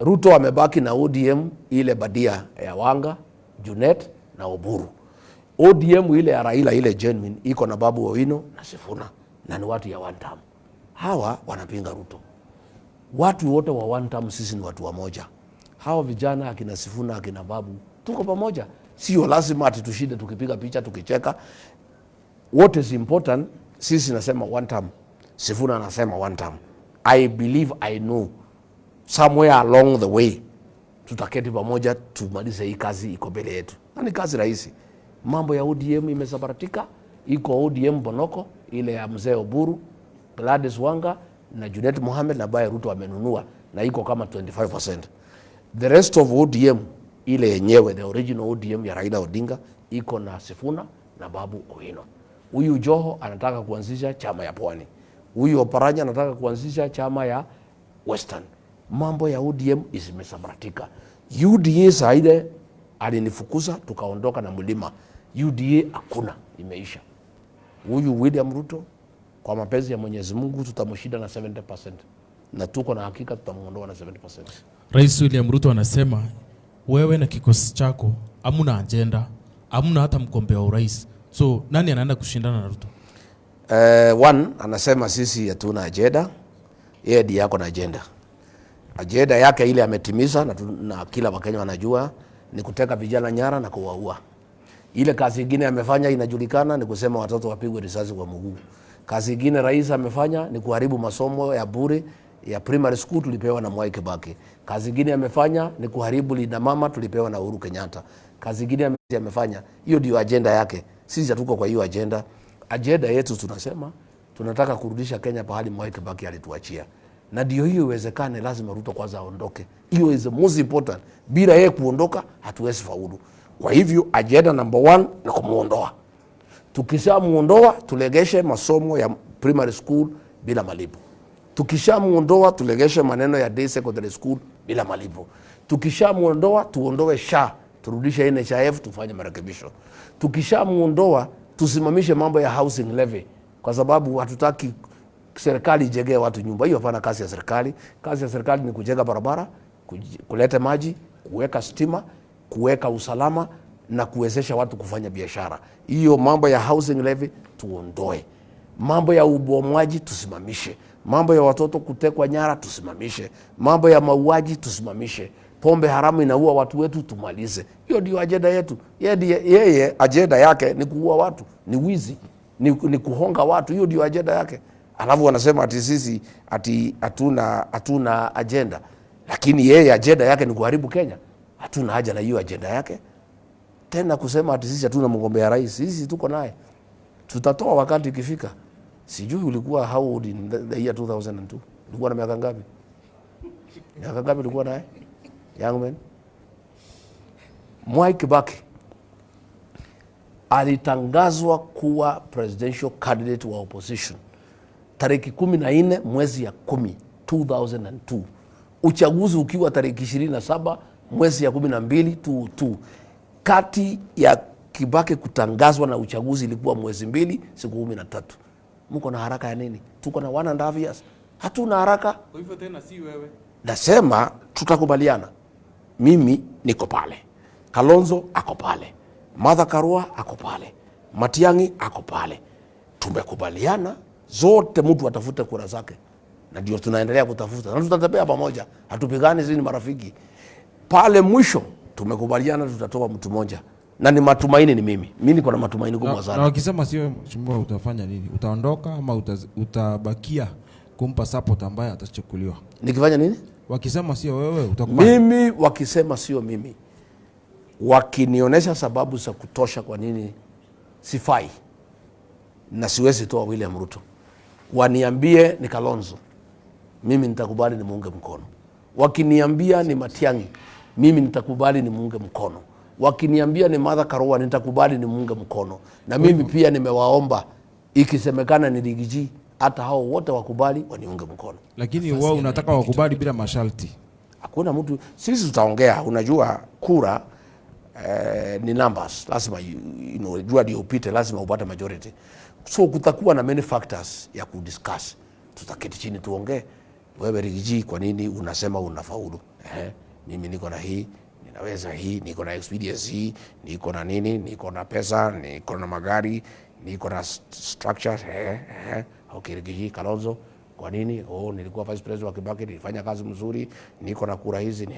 Ruto amebaki na ODM ile badia ya Wanga, Junet na Oburu. ODM ile ya Raila ile genuine iko na Babu Owino na Sifuna, na ni watu ya one term. Hawa wanapinga Ruto. Watu wote wa one term sisi ni watu wa moja. Hawa vijana akina Sifuna akina Babu tuko pamoja. Sio lazima ati tushinde tukipiga picha tukicheka. What is important, sisi nasema one term, Sifuna anasema one term. I believe I know somewhere along the way tutaketi pamoja tumalize hii kazi iko mbele yetu. Na ni kazi rahisi. Mambo ya ODM imesabaratika, iko ODM Bonoko ile ya mzee Oburu, Gladys Wanga na Junet Mohamed na Baye Ruto amenunua na iko kama 25%. The rest of ODM ile yenyewe, the original ODM ya Raila Odinga iko na Sifuna na Babu Owino. Huyu Joho anataka kuanzisha chama ya Pwani. Huyu Oparanya anataka kuanzisha chama ya Western. Mambo ya ODM imesambaratika. UDA saide alinifukuza tukaondoka na mlima. UDA hakuna, imeisha. Huyu William Ruto kwa mapenzi ya Mwenyezi Mungu tutamshinda na 70%. Na tuko na hakika tutamuondoa na 70%. Rais William Ruto anasema wewe na kikosi chako hamuna agenda, hamuna hata mgombea wa urais. So nani anaenda kushindana na Ruto? One anasema sisi hatuna agenda, yeye ndiye yako na agenda. Agenda yake ile ametimiza na kila Wakenya wanajua ni kuteka vijana nyara na kuwaua. Ile kazi ingine amefanya inajulikana ni kusema watoto wapigwe risasi kwa mguu. Kazi ingine rais amefanya ni kuharibu masomo ya bure ya primary school tulipewa na Mwai Kibaki. Kazi ingine amefanya ni kuharibu Linda Mama tulipewa na Uhuru Kenyatta. Kazi ingine amefanya, hiyo ndio agenda yake. Sisi hatuko kwa hiyo agenda. Agenda yetu tunasema tunataka kurudisha Kenya pahali Mwai Kibaki alituachia. Na ndio hiyo iwezekane, lazima Ruto kwanza aondoke. Hiyo is the most important. Bila yeye kuondoka hatuwezi faulu. Kwa hivyo agenda number 1 ni kumuondoa. Tukishamuondoa tulegeshe masomo ya primary school bila malipo. Tukishamuondoa tulegeshe maneno ya day secondary school bila malipo. Tukishamuondoa tuondoe SHA, turudishe NHIF tufanye marekebisho. Tukishamuondoa tusimamishe mambo ya housing levy kwa sababu hatutaki serikali ijengee watu nyumba. Hiyo hapana kazi ya serikali. Kazi ya serikali ni kujenga barabara, kuleta maji, kuweka stima, kuweka usalama na kuwezesha watu kufanya biashara. Hiyo mambo ya housing levy tuondoe. Mambo ya ubomwaji tusimamishe. Mambo ya watoto kutekwa nyara tusimamishe. Mambo ya mauaji tusimamishe. Pombe haramu inaua watu wetu tumalize. Hiyo ndio agenda yetu. Yeye agenda yake ni kuua watu, ni wizi, ni kuhonga watu. Hiyo ndio agenda yake. Alafu wanasema ati sisi ati hatuna agenda. Lakini yeye agenda yake ni kuharibu Kenya. Hatuna haja na hiyo agenda yake. Tena kusema ati sisi hatuna mgombea rais. Sisi tuko naye. Tutatoa wakati ikifika. Sijui ulikuwa how old in the year 2002? Ulikuwa na miaka ngapi? Miaka ngapi ulikuwa naye? Young man. Mwai Kibaki alitangazwa kuwa presidential candidate wa opposition tarehe 14 mwezi ya 10 2002. Uchaguzi ukiwa tarehe 27 mwezi ya 12 22. Kati ya Kibaki kutangazwa na uchaguzi ilikuwa mwezi 2 siku 13. Mko na haraka ya nini? Tuko na 1.5 years. Hatuna haraka. Kwa hivyo tena si wewe. Nasema tutakubaliana. Mimi niko pale. Kalonzo ako pale. Martha Karua ako pale. Matiang'i ako pale. Tumekubaliana zote mtu atafute kura zake. Na ndio tunaendelea kutafuta. Na tutatembea pamoja. Hatupigani, sisi ni marafiki. Pale mwisho tumekubaliana tutatoa mtu mmoja. Na ni matumaini ni mimi. Mimi niko na matumaini kubwa sana. Na wakisema sio mheshimiwa utafanya nini? Utaondoka ama utabakia kumpa support ambaye atachukuliwa? Nikifanya nini? Wakisema sio wewe utakubali? Mimi wakisema sio mimi. Wakinionyesha sababu za kutosha kwa nini sifai na siwezi toa William Ruto. Waniambie ni Kalonzo. Mimi nitakubali ni muunge mkono. Wakiniambia ni Matiang'i, mimi nitakubali ni muunge mkono. Wakiniambia ni Martha Karua, nitakubali ni muunge mkono. Na mimi pia nimewaomba ikisemekana ni Rigiji, hata hao wote wakubali waniunge mkono. Lakini wao unataka wakubali bila masharti. Hakuna mtu, sisi tutaongea. Unajua kura ni numbers, lazima unajua ndio upite, lazima upate majority. So kutakuwa na many factors ya kudiscuss. Tutaketi chini tuongee. Wewe Rigiji, kwa nini unasema unafaulu? Mimi niko na hii, ninaweza hii, niko na experience hii, niko na nini, niko na pesa, niko na magari, niko na structures. Okay, Rigiji, Kalonzo, kwa nini? Nilikuwa vice president wa Kibaki, nilifanya kazi mzuri, niko na kura hizi. Ni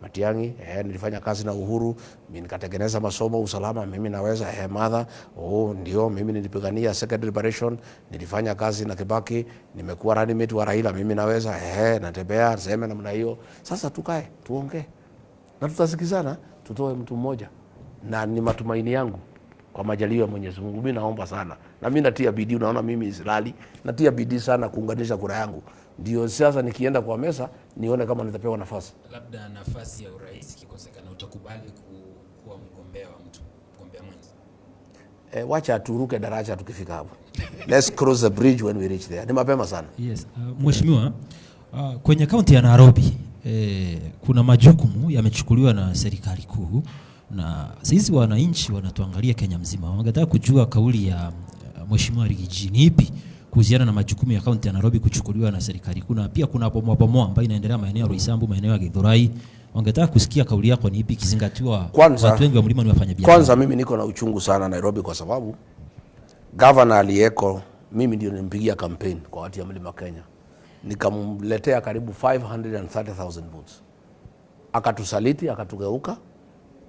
Matiang'i, nilifanya kazi na Uhuru, mimi nikatengeneza masomo, usalama, mimi naweza. Martha, ndio mimi nilipigania second liberation, nilifanya kazi na Kibaki, nimekuwa running mate wa Raila, mimi naweza. Natembea sema namna hiyo. Sasa tukae tuongee na tutasikizana, tutoe mtu mmoja. Na ni matumaini yangu kwa majaliwa ya Mwenyezi Mungu, mimi naomba sana na mimi natia bidii. Unaona mimi Israeli natia bidii sana kuunganisha kura yangu, ndio sasa nikienda kwa mesa nione kama nitapewa nafasi. Labda nafasi ya urais kikosekana, utakubali kuwa mgombea wa mtu, mgombea mwenza? Wacha turuke daraja tukifika hapo. Let's cross the bridge when we reach there. Ni mapema sana. Yes, mheshimiwa, kwenye kaunti ya Nairobi kuna majukumu yamechukuliwa na serikali kuu, na sisi wananchi wanatuangalia Kenya mzima. Wangetaka kujua kauli ya mheshimiwa Rigiji ni ipi kuhusiana na majukumu ya kaunti ya Nairobi kuchukuliwa na serikali kuu, na pia kuna bomoa ambayo inaendelea maeneo ya Roysambu, maeneo ya Githurai. Wangetaka kusikia kauli yako ni ipi kizingatiwa watu wengi wa mlima ni wafanya biashara. Kwanza mimi niko na uchungu sana Nairobi kwa sababu governor aliyeko mimi ndio nimpigia campaign kwa watu ya mlima Kenya. Nikamletea karibu 530,000 votes. Akatusaliti, akatugeuka,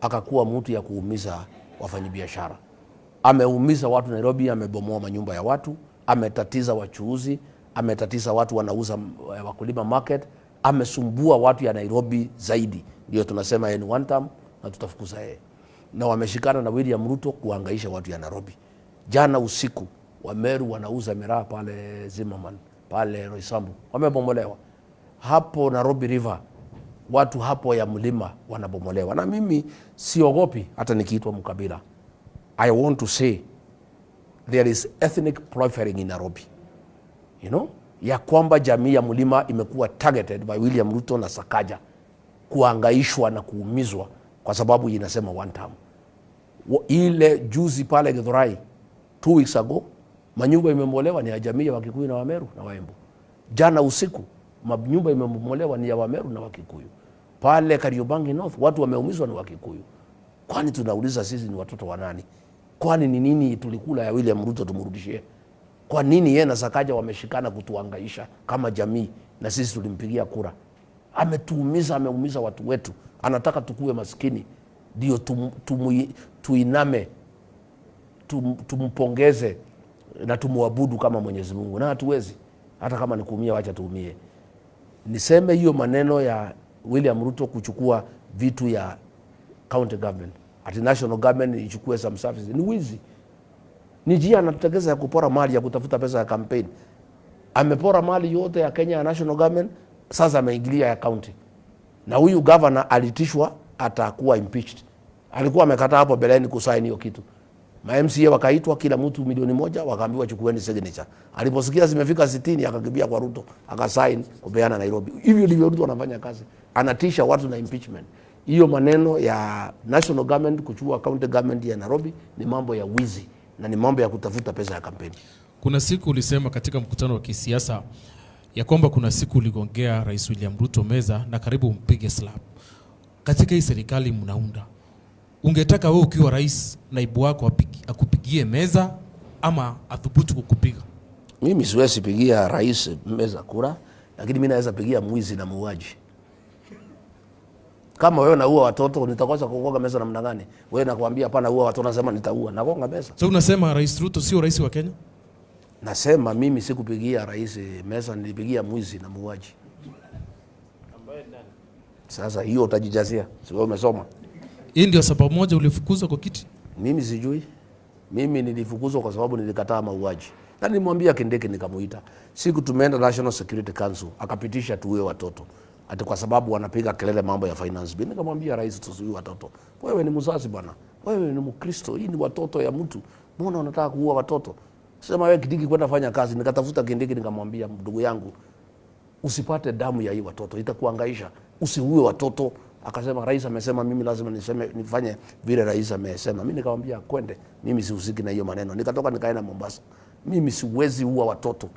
akakuwa mtu ya kuumiza wafanyabiashara. Ameumiza watu Nairobi, amebomoa manyumba ya watu, ametatiza wachuuzi, ametatiza watu wanauza wakulima market, amesumbua watu ya Nairobi zaidi. Ndio tunasema yeye ni one term na tutafukuza yeye. Na wameshikana na William Ruto kuhangaisha watu ya Nairobi. Jana usiku Wameru wanauza miraa pale Zimmerman, pale Roysambu, wamebomolewa. Hapo Nairobi River watu hapo ya mlima wanabomolewa. Na mimi siogopi hata nikiitwa mkabila. I want to say there is ethnic profiling in Nairobi. You know, ya kwamba jamii ya mlima imekuwa targeted by William Ruto na Sakaja kuhangaishwa na kuumizwa kwa sababu inasema one term. Ile juzi pale Githurai 2 weeks ago manyumba imebomolewa ni ya jamii ya Wakikuyu na Wameru na Waembu. Jana usiku manyumba imebomolewa ni ya Wameru na Wakikuyu. Pale Kariobangi North watu wameumizwa ni Wakikuyu. Kwani tunauliza sisi ni watoto wa nani? Kwani ni nini tulikula ya William Ruto tumrudishie? Kwa nini yeye na Sakaja wameshikana kutuhangaisha kama jamii na sisi tulimpigia kura? Ametuumiza, ameumiza watu wetu. Anataka tukue maskini ndio tuiname, tumpongeze na tumuabudu kama Mwenyezi Mungu. Na hatuwezi. Hata kama ni kuumia, wacha tuumie. Niseme hiyo maneno ya William Ruto kuchukua vitu ya county government, ati national government ichukue some services, ni wizi. Ni njia anategeza ya kupora mali ya kutafuta pesa ya campaign. Amepora mali yote ya Kenya ya national government, sasa ameingilia ya county. Na huyu governor alitishwa atakuwa impeached. Alikuwa amekataa hapo beleni kusaini hiyo kitu. Ma MCA wakaitwa kila mtu milioni 1 wakaambiwa chukueni signature. Aliposikia zimefika 60 akakimbia kwa Ruto, akasign kupeana Nairobi. Hivyo ndivyo Ruto anafanya kazi. Anatisha watu na impeachment. Hiyo maneno ya national government kuchukua county government ya Nairobi ni mambo ya wizi na ni mambo ya kutafuta pesa ya kampeni. Kuna siku ulisema katika mkutano wa kisiasa ya kwamba kuna siku uligongea Rais William Ruto meza na karibu mpige slap. Katika hii serikali mnaunda, ungetaka wewe ukiwa rais naibu wako akupigie meza ama athubutu kukupiga? Mimi siwezi pigia rais meza kura, lakini mimi naweza pigia mwizi na muuaji. Kama wewe unaua watoto, nitakosa kugonga meza namna gani? Wewe nakwambia hapana ua watoto, nasema nitaua, nagonga meza. So unasema Rais Ruto sio rais wa Kenya? Nasema mimi sikupigia rais meza, nilipigia mwizi na muuaji. Sasa hiyo utajijazia. Sio umesoma? Hii ndio sababu moja ulifukuzwa kwa kiti? Mimi sijui. Mimi nilifukuzwa kwa sababu nilikataa mauaji. Na nilimwambia Kindiki nikamuita. Siku tumeenda National Security Council, akapitisha tuwe watoto. Ati kwa sababu wanapiga kelele mambo ya finance bill. Nikamwambia rais tusiue watoto. Wewe ni mzazi bwana. Wewe ni Mkristo. Hii ni watoto ya mtu. Mbona unataka kuua watoto? Sema wewe Kindiki kwenda fanya kazi. Nikatafuta Kindiki nikamwambia ndugu yangu, usipate damu ya hii watoto, itakuhangaisha. Usiue watoto. Akasema rais amesema mimi lazima nifanye vile rais amesema. Mimi nikamwambia kwende, mimi sihusiki na hiyo maneno. Nikatoka nikaenda Mombasa. Mimi siwezi ua watoto.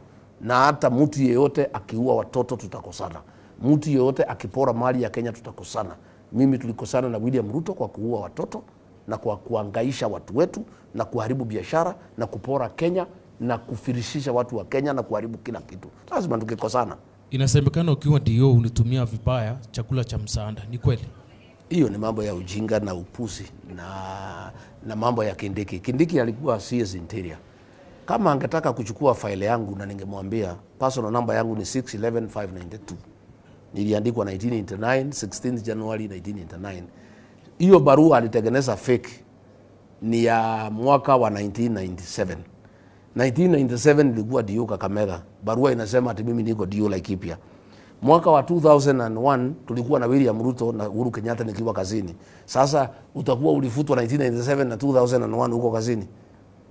Na hata mtu yeyote akiua watoto tutakosana. Mtu yeyote akipora mali ya Kenya tutakosana. Mimi tulikosana na William Ruto kwa kuua watoto na kwa kuhangaisha watu wetu na kuharibu biashara na kupora Kenya na kufirishisha watu wa Kenya na kuharibu kila kitu. Lazima tukikosana. Inasemekana ukiwa ndio unitumia vibaya chakula cha msaada. Ni kweli? Hiyo ni mambo ya ujinga na upuzi na mambo ya Kindiki. Kindiki alikuwa CS Interior. Kama angetaka kuchukua file yangu na ningemwambia personal number yangu ni 611592. Niliandikwa 1989, 16 January 1989. Hiyo barua alitengeneza fake ni ya mwaka wa 1997. 1997 nilikuwa DO Kakamega. Barua inasema ati mimi niko DO Laikipia. Mwaka wa 2001 tulikuwa na William Ruto na Uhuru Kenyatta nikiwa kazini. Sasa utakuwa ulifutwa 1997 na 2001 huko kazini.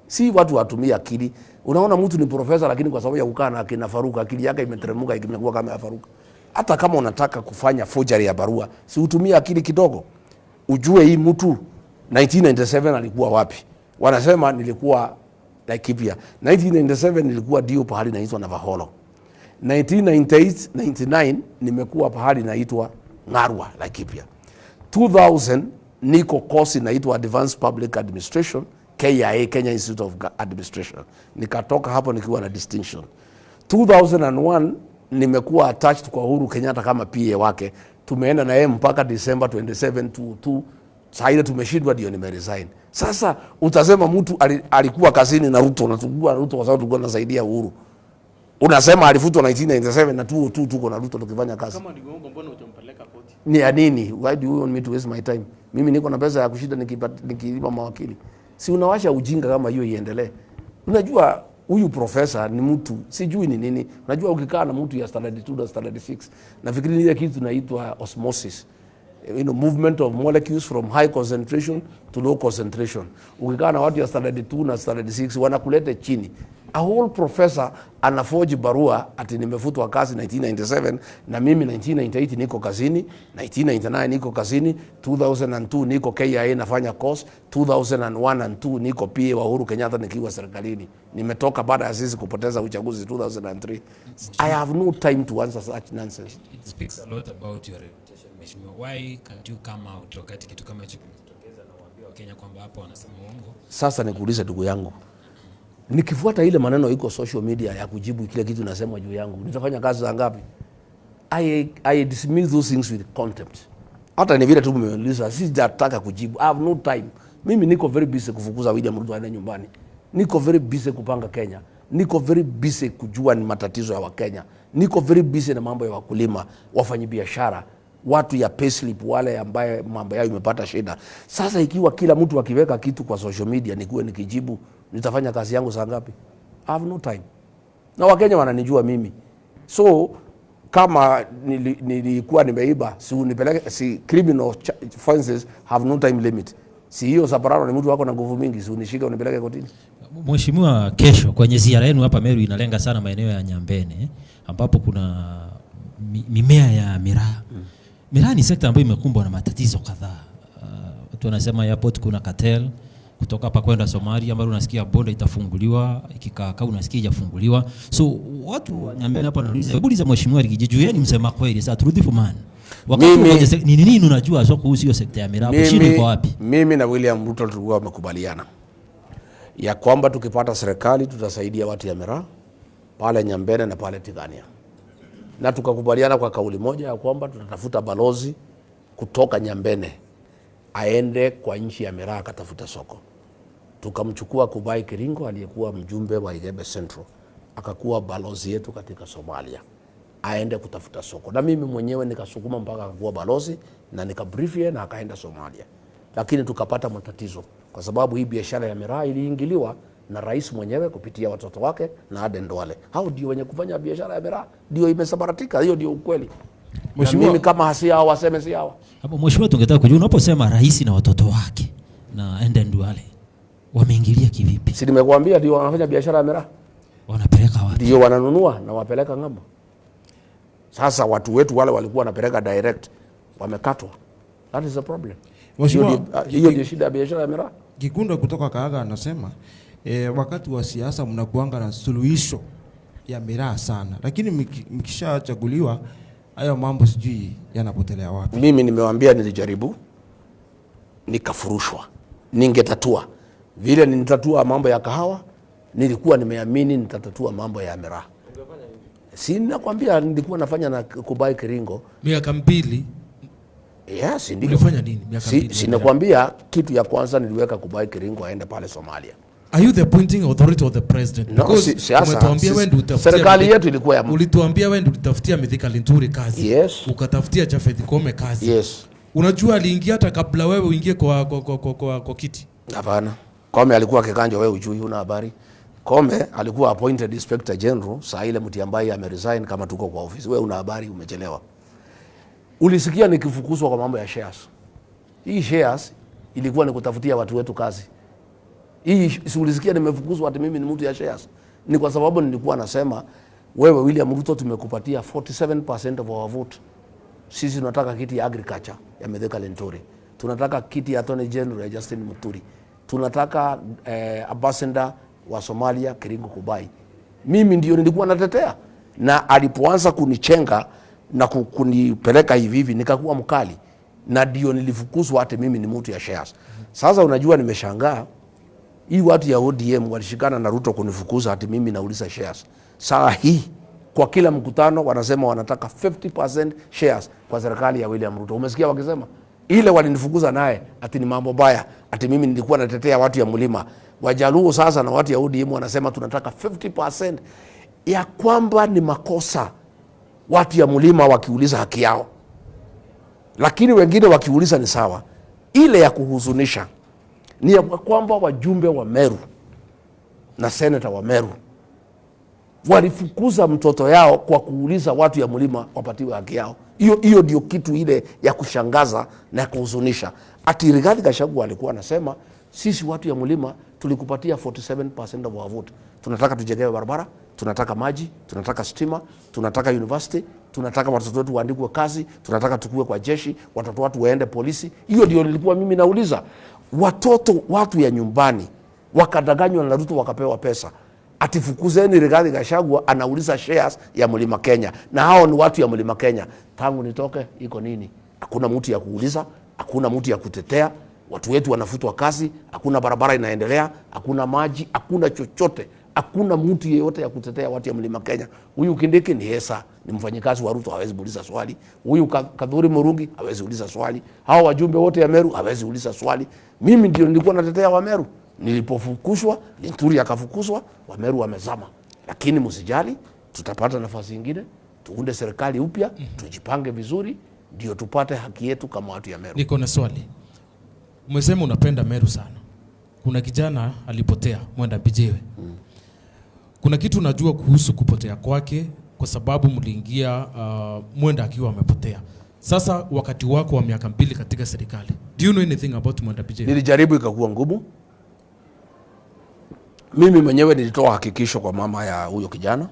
Si watu watumia akili. Unaona mtu ni profesa lakini kwa sababu ya kukaa na akina Faruka akili yake imeteremuka imekuwa kama ya Faruka. Hata kama unataka kufanya forgery ya barua, si utumie akili kidogo. Ujue hii mtu 1997 alikuwa wapi. Wanasema nilikuwa Laikipia. 1997 nilikuwa DO pahali naitwa Navaholo. 1998, 99 nimekuwa pahali naitwa Ngarwa Laikipia. 2000 niko course naitwa Advanced Public Administration, KIA, Kenya Institute of Administration. Nikatoka hapo nikiwa na distinction. 2001 nimekuwa attached kwa Uhuru Kenyatta kama PA wake. Tumeenda na yeye mpaka December 27, 2002 Saa ile tumeshindwa ndio nimeresign. Sasa utasema mtu alikuwa kazini na Ruto, natugua Ruto kwa sababu tulikuwa tunasaidia Uhuru. Unasema alifutwa 1997 na 2002 tuko na Ruto tukifanya kazi. Kama ndio mbona utampeleka koti? Ni ya nini? Why do you want me to waste my time? Mimi niko na pesa ya kushinda nikilipa mawakili. Si unawasha ujinga kama hiyo iendelee. Unajua huyu profesa ni mtu sijui ni nini. Unajua ukikaa na mtu ya standard 2 na standard 6, nafikiri ile kitu tunaitwa osmosis. Movement of molecules from high concentration to low concentration. Ukikaa na watu ya standard 2 na standard 6 wanakuleta chini. A whole professor anaforge barua ati nimefutwa kazi 1997 na mimi 1998 niko kazini, 1999 niko kazini, 2002 niko KIA nafanya course, 2001 and 2 niko PA wa Uhuru Kenyatta nikiwa serikalini. Nimetoka baada ya sisi kupoteza uchaguzi 2003. I have no time to answer such nonsense. It speaks a lot about your reputation, Mheshimiwa. Why can't you come out wakati kitu kama hicho kimetokeza na waambie Wakenya kwamba hapo wanasema uongo? Sasa nikuulize ndugu yangu, nikifuata ile maneno iko social media ya kujibu kile kitu nasema juu yangu, nitafanya kazi za ngapi? I dismiss those things with contempt. Hata ni vile tu mmeuliza, sijataka kujibu. I have no time. Mimi niko very busy kufukuza William Ruto aende nyumbani. Niko very busy kupanga Kenya. Niko very busy kujua ni matatizo ya Wakenya. Niko very busy na mambo ya wakulima, wafanyabiashara, watu ya payslip, wale ambaye mambo yao imepata shida. Sasa ikiwa kila mtu akiweka kitu kwa social media nikuwe nikijibu, nitafanya kazi yangu saa ngapi? I have no time. Na Wakenya wananijua mimi. So kama nilikuwa nimeiba, si unipeleke, si criminal offenses have no time limit. Si hiyo Saparano ni mtu wako na nguvu mingi, si unishika unipeleke kotini. Mheshimiwa, kesho kwenye ziara yenu hapa Meru inalenga sana maeneo ya Nyambene ambapo kuna mimea ya miraa. Miraa ni sekta ambayo imekumbwa na matatizo kadhaa. Watu wanasema airport kuna cartel kutoka hapa kwenda Somalia, ambapo unasikia bonde itafunguliwa, ikikaa unasikia haijafunguliwa. So watu wa Nyambene hapa wanauliza, hebu uliza Mheshimiwa Rigiji, yeye ni msema kweli, sasa truthful man. Wakati ni nini unajua sio kuhusu hiyo sekta ya miraa, shida iko wapi? Mimi na William Ruto tulikuwa tumekubaliana ya kwamba tukipata serikali tutasaidia watu ya miraa pale Nyambene na pale Tigania. Na tukakubaliana kwa kauli moja ya kwamba tutatafuta balozi kutoka Nyambene aende kwa nchi ya miraa akatafuta soko. Tukamchukua Kubai Kiringo aliyekuwa mjumbe wa Igebe Central, akakuwa balozi yetu katika Somalia, aende kutafuta soko. Na mimi mwenyewe nikasukuma mpaka akakuwa balozi na nikabrief yeye na akaenda Somalia. Lakini tukapata matatizo kwa sababu hii biashara ya miraa iliingiliwa na rais mwenyewe kupitia watoto wake na Aden Duale. Hao ndio wenye kufanya biashara ya miraa, ndio imesabaratika. Hiyo ndio ukweli. Mimi kama hasi hao waseme si hawa. Hapo Mheshimiwa, tungetaka kujua unaposema rais na watoto wake na Aden Duale wameingilia kivipi? Si nimekuambia ndio wanafanya biashara ya miraa. Wanapeleka wapi? Ndio wananunua na wapeleka ng'ambo. Sasa watu wetu wale walikuwa wanapeleka direct wamekatwa. That is the problem. Hiyo ndio shida ya biashara ya miraa. Gikunda kutoka Kaaga anasema wakati wa siasa mnakuanga na suluhisho ya miraa sana, lakini mkishachaguliwa hayo mambo sijui yanapotelea wapi. Mimi nimewaambia nilijaribu nikafurushwa. Ningetatua vile nitatua mambo ya kahawa, nilikuwa nimeamini nitatatua mambo ya miraa. Ungefanya nini? Si nakwambia nilikuwa nafanya na Kubai Kiringo miaka 2. Yes, ndio. Ulifanya nini miaka 2? Si nakwambia kitu ya kwanza niliweka Kubai Kiringo aende pale Somalia. Are you the appointing authority of the president? No, umetuambia wewe ndio utafutia. Serikali yetu ilikuwa ya ulituambia wewe ndio utafutia Mithika Linturi kazi. Yes. Ukatafutia Jafeth Koome kazi. Yes. Unajua aliingia hata kabla wewe uingie kwa kiti. Hapana. Koome alikuwa kikanjo, wewe ujui, una habari. Koome alikuwa appointed inspector general, saa ile mtu ambaye ameresign kama tuko kwa ofisi. Wewe una habari, umechelewa. Ulisikia nikifukuzwa kwa mambo ya shares. Hii shares ilikuwa ni kutafutia watu wetu kazi. Hii si ulisikia nimefukuzwa ati mimi ni mtu ya shares. Ni kwa sababu nilikuwa nasema wewe William Ruto tumekupatia 47% of our vote. Sisi tunataka kiti ya agriculture ya Mithika Linturi. Tunataka kiti ya Attorney General ya Justin Muturi. Tunataka ambassador wa Somalia Kiringo Kubai. Mimi ndio nilikuwa natetea. Na alipoanza kunichenga na kunipeleka hivi nikakuwa mkali. Na ndio nilifukuzwa hata mimi ni mtu ya shares. Sasa unajua nimeshangaa hii watu ya ODM walishikana na Ruto kunifukuza hata mimi nauliza shares. Saa hii kwa kila mkutano wanasema wanataka 50% shares kwa serikali ya William Ruto. Umesikia wakisema Ile walinifukuza naye ati ni mambo baya, ati mimi nilikuwa natetea watu ya mlima. Wajaluo sasa na watu ya ODM wanasema tunataka 50%, ya kwamba ni makosa watu ya mlima wakiuliza haki yao, lakini wengine wakiuliza ni sawa. Ile ya kuhuzunisha ni ya kwamba wajumbe wa Meru na seneta wa Meru walifukuza mtoto yao kwa kuuliza watu ya mlima wapatiwe haki yao. Hiyo ndio kitu ile ya kushangaza na kuhuzunisha. Ati Rigathi Gachagua alikuwa anasema sisi watu ya mlima tulikupatia 47% of our vote. Tunataka tujengewe barabara, tunataka maji, tunataka stima, tunataka university, tunataka watoto wetu waandikwe kazi, tunataka tukue kwa jeshi, watoto watu waende polisi. Hiyo ndio nilikuwa mimi nauliza. Watu ya nyumbani wakadanganywa na Ruto wakapewa pesa. Atifukuzeni Rigathi Gachagua anauliza shares ya Mlima Kenya, na hao ni watu ya Mlima Kenya. Tangu nitoke iko nini? Hakuna mtu ya kuuliza, hakuna mtu ya kutetea. Watu wetu wanafutwa kazi, hakuna barabara inaendelea, hakuna maji, hakuna chochote, hakuna mtu yeyote ya kutetea watu ya Mlima Kenya. Huyu Kindiki ni hesa, ni mfanyikazi wa Ruto, hawezi kuuliza swali. Huyu Kadhuri Murungi hawezi kuuliza swali. Hao wajumbe wote ya Meru hawezi kuuliza swali. Mimi ndio nilikuwa natetea wa Meru. Nilipofukushwa, Linturi akafukuzwa, wa Meru wamezama. Lakini msijali, tutapata nafasi nyingine, tuunde serikali upya, tujipange vizuri, ndio tupate haki yetu kama watu ya Meru. Niko na swali. Umesema unapenda Meru sana. Kuna kijana alipotea, Mwenda Bijewe. Kuna kitu unajua kuhusu kupotea kwake, kwa sababu mliingia Mwenda akiwa amepotea. Sasa wakati wako wa miaka 2 katika serikali, do you know anything about Mwenda Bijewe? Nilijaribu ikakuwa ngumu. Mimi mwenyewe nilitoa hakikisho kwa mama ya huyo kijana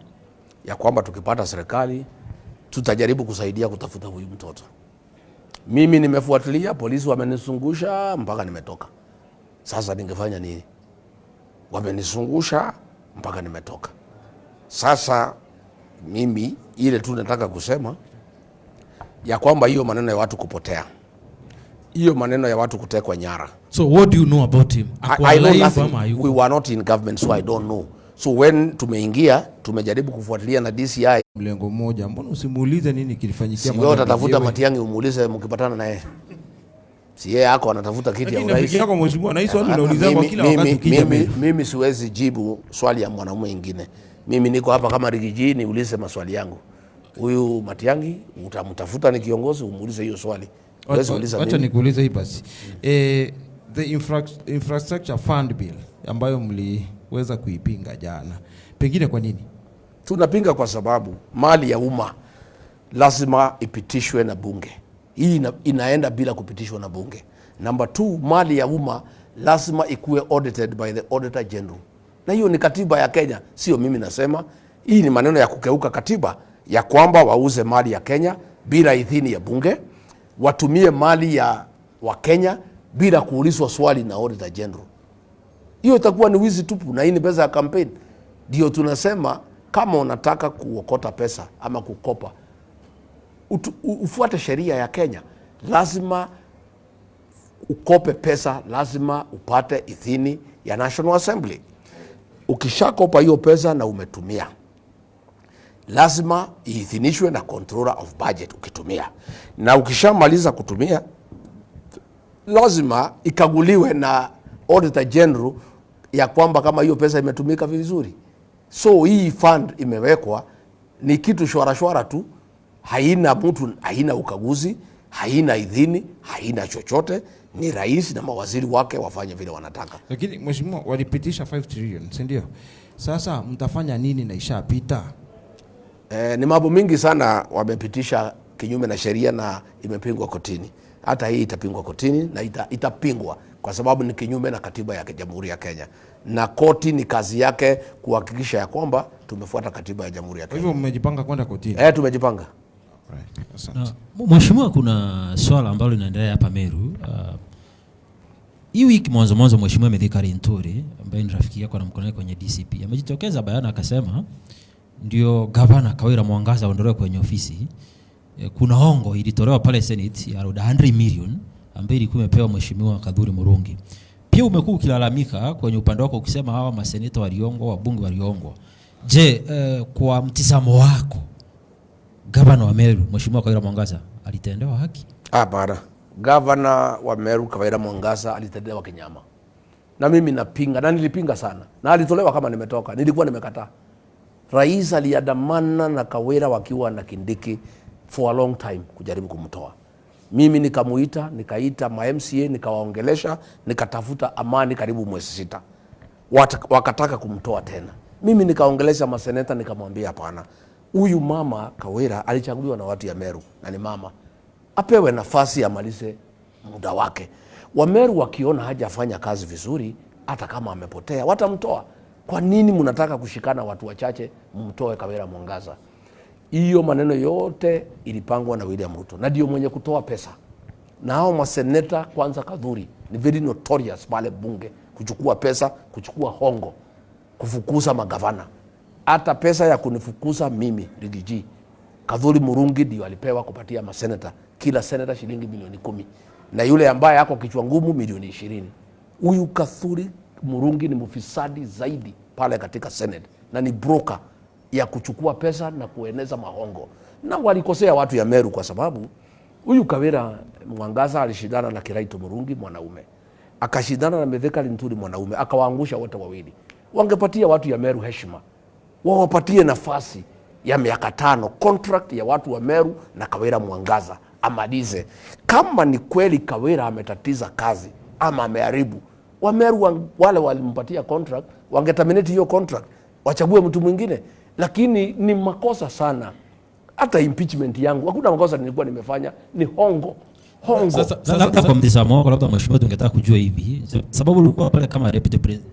ya kwamba tukipata serikali tutajaribu kusaidia kutafuta huyu mtoto. Mimi nimefuatilia, polisi wamenisungusha mpaka nimetoka. Sasa ningefanya nini? Wamenisungusha mpaka nimetoka. Sasa mimi ile tu nataka kusema ya kwamba hiyo maneno ya watu kupotea, hiyo maneno ya watu kutekwa nyara. So what do you know about him? I know nothing. We were not in government, so I don't know. So when tumeingia, tumejaribu kufuatilia na DCI. Mlengo mmoja, mbona usimuulize nini kilifanyikia? Sio utatafuta Matiang'i umuulize mkipatana naye. Si yeye yako anatafuta kiti ya urais. Yako mheshimiwa, na hii swali unauliza kwa kila wakati ukija. Mimi siwezi jibu swali ya mwanamume mwingine. Mimi niko hapa kama Rigiji, niulize maswali yangu. Huyu Matiang'i utamtafuta ni kiongozi, umuulize hiyo swali. Acha nikuulize hii basi. The infrastructure fund bill ambayo mliweza kuipinga jana, pengine kwa nini? Tunapinga kwa sababu mali ya umma lazima ipitishwe na bunge. Hii inaenda bila kupitishwa na bunge. Number 2, mali ya umma lazima ikuwe audited by the Auditor General. Na hiyo ni katiba ya Kenya, sio mimi nasema. Hii ni maneno ya kukeuka katiba ya kwamba wauze mali ya Kenya bila idhini ya bunge, watumie mali ya Wakenya bila kuulizwa swali na Auditor General. Hiyo itakuwa ni wizi tupu, na hii ni pesa ya campaign. Ndio tunasema kama unataka kuokota pesa ama kukopa, ufuate sheria ya Kenya. Lazima ukope pesa, lazima upate idhini ya National Assembly. Ukishakopa hiyo pesa na umetumia, lazima iidhinishwe na Controller of Budget ukitumia. Na ukishamaliza kutumia, lazima ikaguliwe na Auditor General ya kwamba kama hiyo pesa imetumika vizuri. So hii fund imewekwa ni kitu shwara tu, haina mtu, haina ukaguzi, haina idhini, haina chochote. Ni rais na mawaziri wake wafanye vile wanataka. Lakini mheshimiwa, walipitisha 5 trillion, si ndio? Sasa mtafanya nini na ishapita? Ni mambo mingi sana wamepitisha kinyume na sheria na imepingwa kotini. Hata hii itapingwa kotini na itapingwa kwa sababu ni kinyume na katiba ya Jamhuri ya Kenya. Na koti ni kazi yake kuhakikisha ya kwamba tumefuata katiba ya Jamhuri ya Kenya. Hivyo mmejipanga kwenda kotini? Tumejipanga. Asante. Mheshimiwa, kuna swala ambalo linaendelea hapa Meru. Hii wiki mwanzo Mheshimiwa Mithika Linturi ambaye ni rafiki yako na mkono kwenye DCP amejitokeza bayana akasema ndio gavana Kawira Mwangaza aondolewe kwenye ofisi. Kuna hongo ilitolewa pale Senate ya 100 million ambayo ilikuwa imepewa Mheshimiwa Kadhuri Murungi. Pia umekuwa ukilalamika kwenye upande wako ukisema hawa maseneta waliongwa, wabunge waliongwa. Je, kwa mtizamo wako gavana wa Meru Mheshimiwa Kawira Mwangaza alitendewa haki? Hapana. Gavana wa Meru Kawira Mwangaza alitendewa kinyama. Na mimi napinga, na nilipinga sana. Na alitolewa kama nimetoka, nilikuwa nimekataa. Rais aliandamana na Kawira wakiwa na Kindiki for a long time kujaribu kumtoa. Mimi nikamuita, nikaita ma MCA, nikawaongelesha, nikatafuta amani karibu mwezi 6. Wakataka kumtoa tena. Mimi nikaongelesha maseneta, nikamwambia hapana. Huyu mama Kawira alichaguliwa na watu ya Meru na ni mama. Apewe nafasi amalize muda wake. Wameru wakiona hajafanya kazi vizuri, hata kama amepotea, watamtoa. Kwa nini mnataka kushikana watu wachache mtoe Kawira Mwangaza? Hiyo maneno yote ilipangwa na William Ruto. Na ndio mwenye kutoa pesa. Na hao maseneta kwanza Kadhuri ni very notorious pale bunge kuchukua pesa, kuchukua hongo, kufukuza magavana. Hata pesa ya kunifukuza mimi Rigiji, Kadhuri Murungi ndio alipewa kupatia maseneta, kila seneta shilingi milioni 10. Na yule ambaye yako kichwa ngumu milioni 20. Huyu Kadhuri Murungi ni mfisadi zaidi pale katika Senate na ni broker ya kuchukua pesa na kueneza mahongo. Na walikosea watu ya Meru kwa sababu huyu Kawira Mwangaza alishindana na Kiraitu Murungi mwanaume. Akashindana na Mithika Linturi mwanaume, akawaangusha wote wawili. Wangepatia watu ya Meru heshima. Wawapatie nafasi ya miaka 5 contract ya watu wa Meru na Kawira Mwangaza amalize. Kama ni kweli Kawira ametatiza kazi ama ameharibu, wa Meru wale walimpatia contract wangeterminate hiyo contract, wachague mtu mwingine. Lakini ni makosa sana. Hata impeachment yangu hakuna makosa nilikuwa nimefanya, ni hongo. Sasa kwa mtazamo wako, labda mheshimiwa, tungetaka kujua hivi, sababu ulikuwa pale kama deputy president,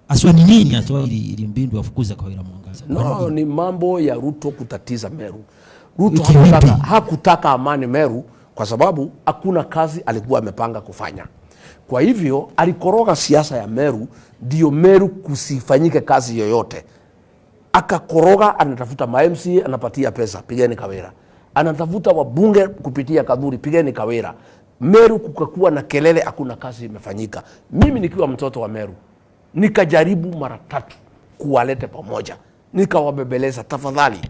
aswa ni nini atwa ili mbindu afukuza Kawira Mwangaza? No, ni mambo ya Ruto kutatiza Meru. Ruto hakutaka amani Meru kwa sababu hakuna kazi alikuwa amepanga kufanya. Kwa hivyo alikoroga siasa ya Meru, ndio Meru kusifanyike kazi yoyote. Akakoroga, anatafuta ma-MCA, anapatia pesa, pigeni Kawira. Anatafuta wabunge kupitia Kadhuri, pigeni Kawira. Meru kukakuwa na kelele, hakuna kazi imefanyika. Mimi nikiwa mtoto wa Meru, nikajaribu mara 3 kuwalete pamoja. Nikawabebeleza, tafadhali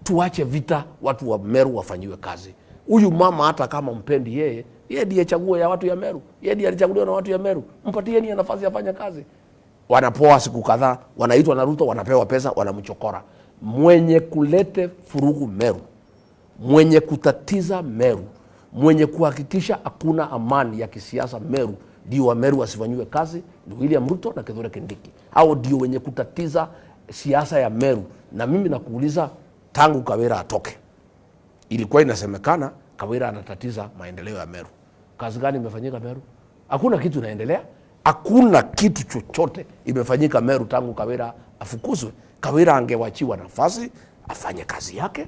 tuache vita, watu wa Meru wafanyiwe kazi. Huyu mama hata kama mpendi yeye ndiye chaguo ya watu ya Meru. Yeye ndiye alichaguliwa na watu ya Meru. Mpatieni nafasi afanye kazi. Wanapoa siku kadhaa, wanaitwa na Ruto, wanapewa pesa, wanamchokora. Mwenye kulete furugu Meru, mwenye kutatiza Meru, mwenye kuhakikisha hakuna amani ya kisiasa Meru, ndio wa Meru wasifanywe kazi, ni William Ruto na Kithure Kindiki. Hao ndio wenye kutatiza siasa ya Meru. Na mimi nakuuliza, tangu Kawira atoke, ilikuwa inasemekana Kawira anatatiza maendeleo ya Meru. Kazi gani imefanyika Meru? Hakuna kitu inaendelea. Hakuna kitu chochote imefanyika Meru tangu Kawira afukuzwe. Kawira angewachiwa nafasi afanye kazi yake,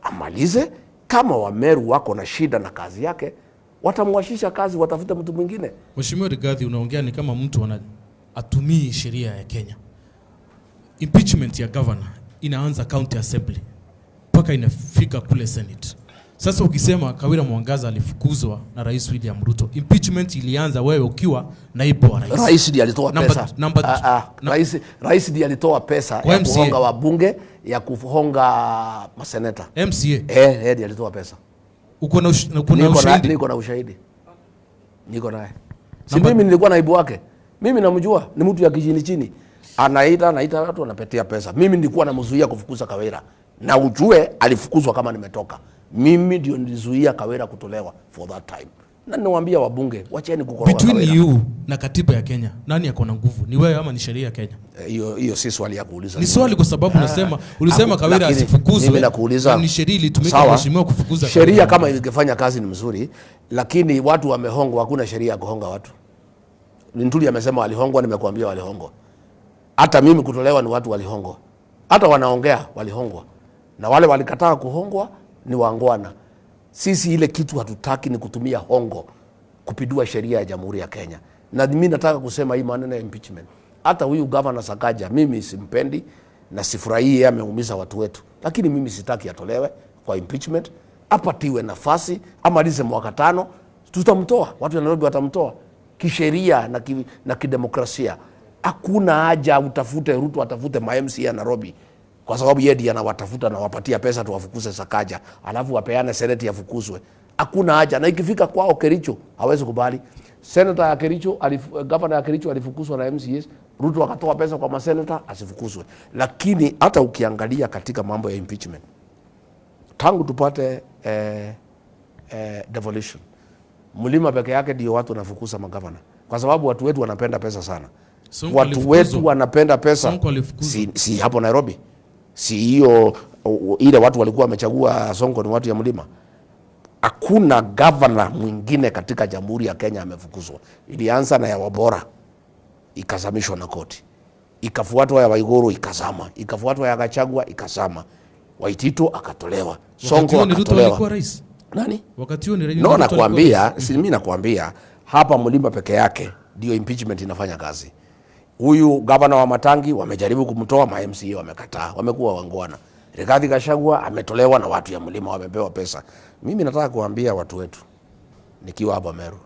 amalize. Kama wa Meru wako na shida na kazi yake, watamwashisha kazi, watafute mtu mwingine. Mheshimiwa Rigathi, unaongea ni kama mtu atumii sheria ya Kenya. Impeachment ya governor inaanza county assembly mpaka inafika kule Senate. Sasa ukisema Kawira Mwangaza alifukuzwa na Rais William Ruto, impeachment ilianza wewe ukiwa naibu wa rais. Rais ndiye alitoa pesa. Rais ndiye alitoa pesa ya kuhonga wabunge, ya kuhonga maseneta. MCA. Ndiye alitoa pesa. Uko na ushahidi? Niko na ushahidi. Niko naye. Si mimi nilikuwa naibu wake. Mimi namjua, ni mtu ya kijini chini. Anaita watu, anapetea pesa. Mimi nilikuwa namzuia kufukuza Kawira. Na ujue alifukuzwa kama nimetoka. Mimi ndio nilizuia Kawira kutolewa for that time. Na niwaambia wabunge, wacheni kukoroga Kawira. Between you na katiba ya Kenya, nani yako na nguvu? Ni wewe ama ni sheria ya Kenya? Hiyo si swali ya kuuliza. Ni swali kwa sababu ulisema Kawira asifukuzwe. Mimi nakuuliza, ni sheria ilitumika mheshimiwa kufukuza Kawira. Sheria kama ingefanya kazi ni mzuri, lakini watu wamehongwa, hakuna sheria ya kuhonga watu. Linturi amesema walihongwa, nimekuambia walihongwa. Hata mimi kutolewa ni watu walihongwa. Hata wanaongea walihongwa. Na wale walikataa kuhongwa ni wangwana. Sisi ile kitu hatutaki ni kutumia hongo kupindua sheria ya Jamhuri ya Kenya. Na mimi nataka kusema hii maneno ya impeachment. Hata huyu governor Sakaja mimi simpendi na sifurahii, yeye ameumiza watu wetu. Lakini mimi sitaki atolewe kwa impeachment. Apatiwe nafasi, amalize mwaka 5, tutamtoa. Watu wa Nairobi watamtoa kisheria na kidemokrasia. Hakuna haja utafute Ruto atafute ma-MCA ya Nairobi. Kwa sababu yeye ndiye anawatafuta na wapatia pesa tuwafukuze Sakaja. Alafu wapeane seneti yafukuzwe. hakuna haja. Na ikifika kwao Kericho hawezi kubali. Senator ya Kericho, governor ya Kericho alifukuzwa na MCAs, Ruto akatoa pesa kwa masenata asifukuzwe. Lakini hata ukiangalia katika mambo ya impeachment, tangu tupate devolution, Mlima peke yake ndio watu wanafukuza magavana, kwa sababu watu wetu wanapenda pesa sana. Watu wetu wanapenda pesa. Si hapo Nairobi, si hiyo ile watu walikuwa wamechagua Sonko ni watu ya Mlima. Hakuna governor mwingine katika Jamhuri ya Kenya amefukuzwa. Ilianza na ya Wabora ikazamishwa na koti, ikafuatwa ya Waiguru ikazama, ikafuatwa ya Gachagua ikazama, Waitito akatolewa, Sonko akatolewa. Nani? Wakati huo ni no, nakwambia, si mimi nakwambia hapa Mlima peke yake ndio impeachment inafanya kazi. Huyu gavana wa Matangi wamejaribu kumtoa, ma MCA wamekataa, wamekuwa wangwana. Rigathi Gachagua ametolewa na watu ya Mlima wamepewa pesa. Mimi nataka kuambia watu wetu nikiwa hapa Meru,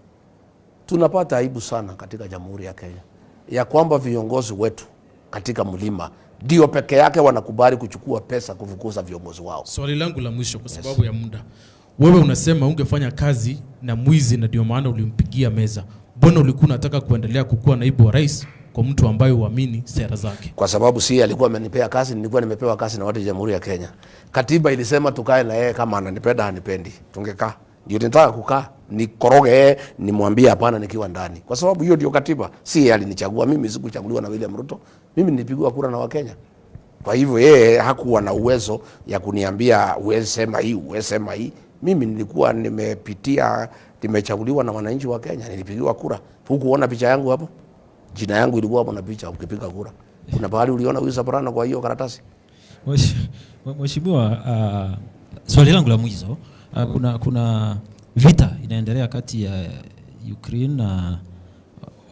tunapata aibu sana katika Jamhuri ya Kenya ya kwamba viongozi wetu katika Mlima ndio peke yake wanakubali kuchukua pesa kufukuza viongozi wao. Swali langu la mwisho kwa sababu ya muda. Wewe unasema ungefanya kazi na mwizi na ndio maana ulimpigia meza. Mbona ulikuwa unataka kuendelea kukuwa naibu wa rais kwa mtu ambaye huamini sera zake? Kwa sababu si alikuwa amenipea kazi, nilikuwa nimepewa kazi na watu wa Jamhuri ya Kenya. Katiba ilisema tukae na yeye, kama ananipenda hanipendi tungekaa. Ndio nitaka kukaa, nikoroge yeye, nimwambie hapana nikiwa ndani. Kwa sababu hiyo ndio katiba. Si yeye alinichagua, mimi sikuchaguliwa na William Ruto. Mimi nilipigwa kura na Wakenya. Kwa hivyo yeye hakuwa na uwezo ya kuniambia uweze sema hii, uweze sema hii. Mimi nilikuwa nimechaguliwa na wananchi wa Kenya, nilipigiwa kura. Hukuona picha yangu hapo? Jina yangu ilikuwa hapo na picha ukipiga kura. Kuna bahali uliona huyu Soprano kwa hiyo karatasi? Mheshimiwa, swali langu la mwisho, kuna vita inaendelea kati ya Ukraine na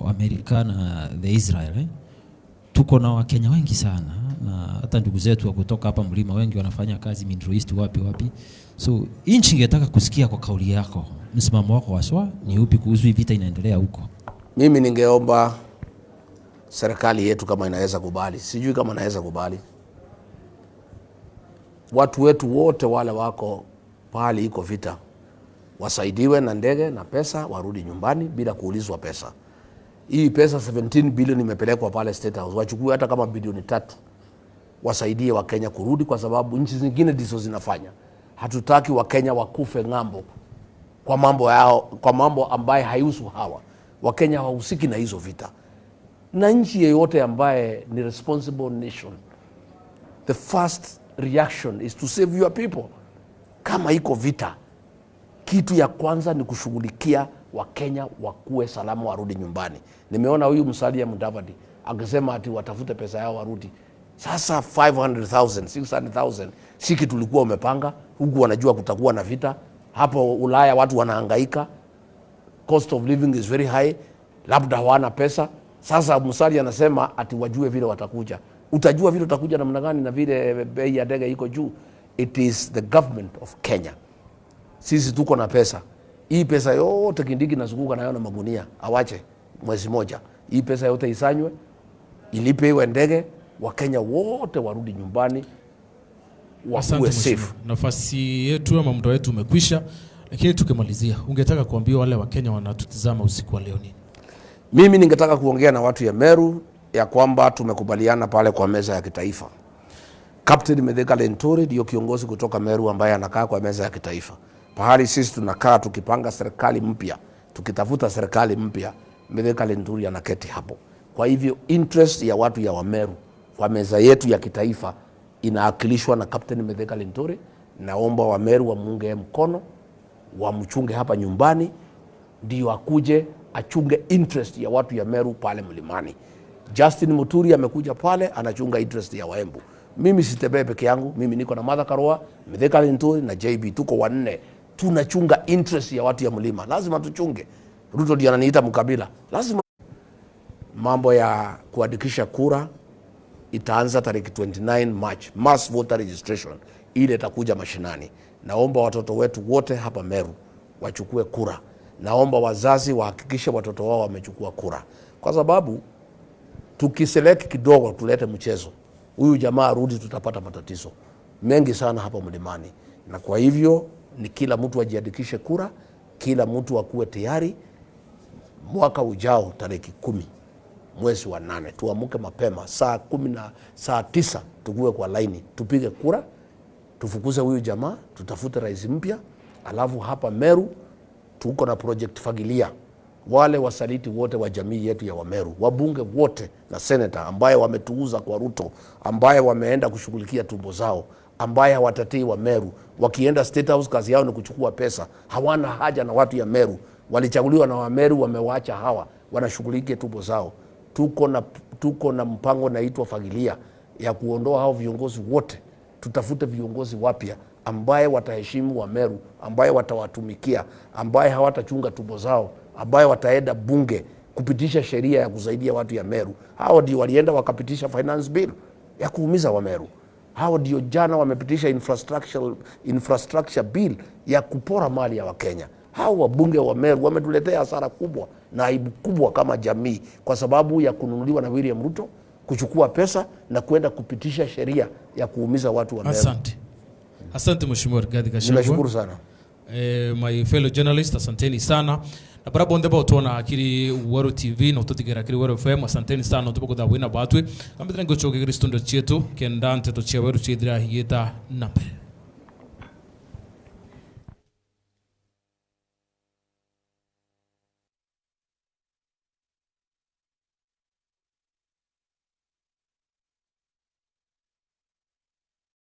Amerika na the Israel. Tuko na Wakenya wengi sana na hata ndugu zetu wa kutoka hapa Mlima wengi wanafanya kazi Middle East wapi. So nchi ingetaka kusikia kwa kauli yako, msimamo wako waswa ni upi kuhusu vita inaendelea huko? Mimi ningeomba serikali yetu kama inaweza kubali, sijui kama inaweza kubali, watu wetu wote wale wako pahali iko vita wasaidiwe na ndege na pesa, warudi nyumbani bila kuulizwa pesa. Hii pesa 17 bilioni imepelekwa pale State House, wachukue hata kama bilioni 3 wasaidie Wakenya kurudi, kwa sababu nchi zingine ndizo zinafanya. Hatutaki Wakenya wakufe ng'ambo kwa mambo yao, kwa mambo ambaye haihusu hawa. Wakenya hawahusiki na hizo vita. Na nchi yeyote ambaye ni responsible nation, the first reaction is to save your people. Kama iko vita, kitu ya kwanza ni kushughulikia Wakenya wakuwe salama, warudi nyumbani. Nimeona huyu Musalia Mudavadi akisema ati watafute pesa yao warudi. Sasa 500,000, 600,000 siki tulikuwa umepanga, huku wanajua kutakuwa na vita. Hapo Ulaya watu wanahangaika, cost of living is very high, labda hawana pesa. Sasa Musalia anasema ati wajue vile watakuja. Utajua vile utakuja namna gani na vile bei ya ndege iko juu? It is the government of Kenya. Sisi tuko na pesa. Hii pesa yote Kindiki nazunguka nayo na magunia, awache mwezi moja. Hii pesa yote isanywe, ilipewe ndege, Wakenya wote warudi nyumbani, wakuwe safe. Nafasi yetu ama muda wetu umekwisha, lakini tukimalizia, ungetaka kuambia wale Wakenya wanatutizama usiku wa leo nini? Mimi ningetaka kuongea na watu ya Meru ya kwamba tumekubaliana pale kwa meza ya kitaifa. Captain Mithika Linturi ndio kiongozi kutoka Meru ambaye anakaa kwa meza ya kitaifa. Pahali sisi tunakaa tukipanga serikali mpya, tukitafuta serikali mpya, Mithika Linturi anaketi hapo. Kwa hivyo interest ya watu ya Wameru kwa meza yetu ya kitaifa inaakilishwa na Captain Mithika Linturi. Naomba Wameru wamuunge mkono, wamchunge hapa nyumbani, ndio akuje achunge interest ya watu ya Meru pale Mlimani. Justin Muturi amekuja pale anachunga interest ya Waembu. Mimi sitembee peke yangu, mimi niko na Martha Karua, Mithika Linturi na JB, tuko wanne. Tunachunga interest ya watu ya Mlima. Lazima tuchunge. Ruto ndiye ananiita mkabila. Lazima. Mambo ya kuandikisha kura itaanza tarehe 29 March, mass voter registration. Ile itakuja mashinani. Naomba watoto wetu wote hapa Meru wachukue kura. Naomba wazazi wahakikishe watoto wao wamechukua kura. Kwa sababu tukiselect kidogo tulete mchezo, huyu jamaa arudi, tutapata matatizo mengi sana hapa Mlimani. Na kwa hivyo ni kila mtu ajiandikishe kura, kila mtu akuwe tayari. Mwaka ujao tarehe 10 mwezi wa 8 tuamuke mapema saa 9 tukue kwa laini, tupige kura, tufukuze huyu jamaa, tutafute rais mpya. Alafu hapa Meru tuko na project Fagilia. Wale wasaliti wote wa jamii yetu ya Wameru, wabunge wote na senator ambaye wametuuza kwa Ruto, ambaye wameenda kushughulikia tumbo zao, ambaye hawatatii Wameru, wakienda State House kazi yao ni kuchukua pesa, hawana haja na watu ya Meru. Walichaguliwa na Wameru, wamewaacha hawa wanashughulikia tumbo zao. Tuko na mpango naitwa Fagilia ya kuondoa hao viongozi wote, tutafute viongozi wapya ambaye wataheshimu Wameru, ambaye watawatumikia, ambaye hawatachunga tumbo zao, ambaye wataenda bunge kupitisha sheria ya kusaidia watu ya Meru. Hao ndio walienda wakapitisha finance bill ya kuumiza Wameru. Hao ndio jana wamepitisha infrastructure bill ya kupora mali ya Wakenya. Hao wabunge wa Meru wametuletea hasara kubwa na aibu kubwa kama jamii, kwa sababu ya kununuliwa na William Ruto, kuchukua pesa na kwenda kupitisha sheria ya kuumiza watu wa Meru. Asante Mheshimiwa Rigathi Gachagua. Nimeshukuru sana. My fellow journalists, asanteni sana. Na para bonde ba tona akiri Waro TV na utotigera akiri Waro FM, asanteni sana utupo kwa wina batwe. Kambitana ngochoke Kristo ndo chetu kenda nteto cheweru chidira hieta nape.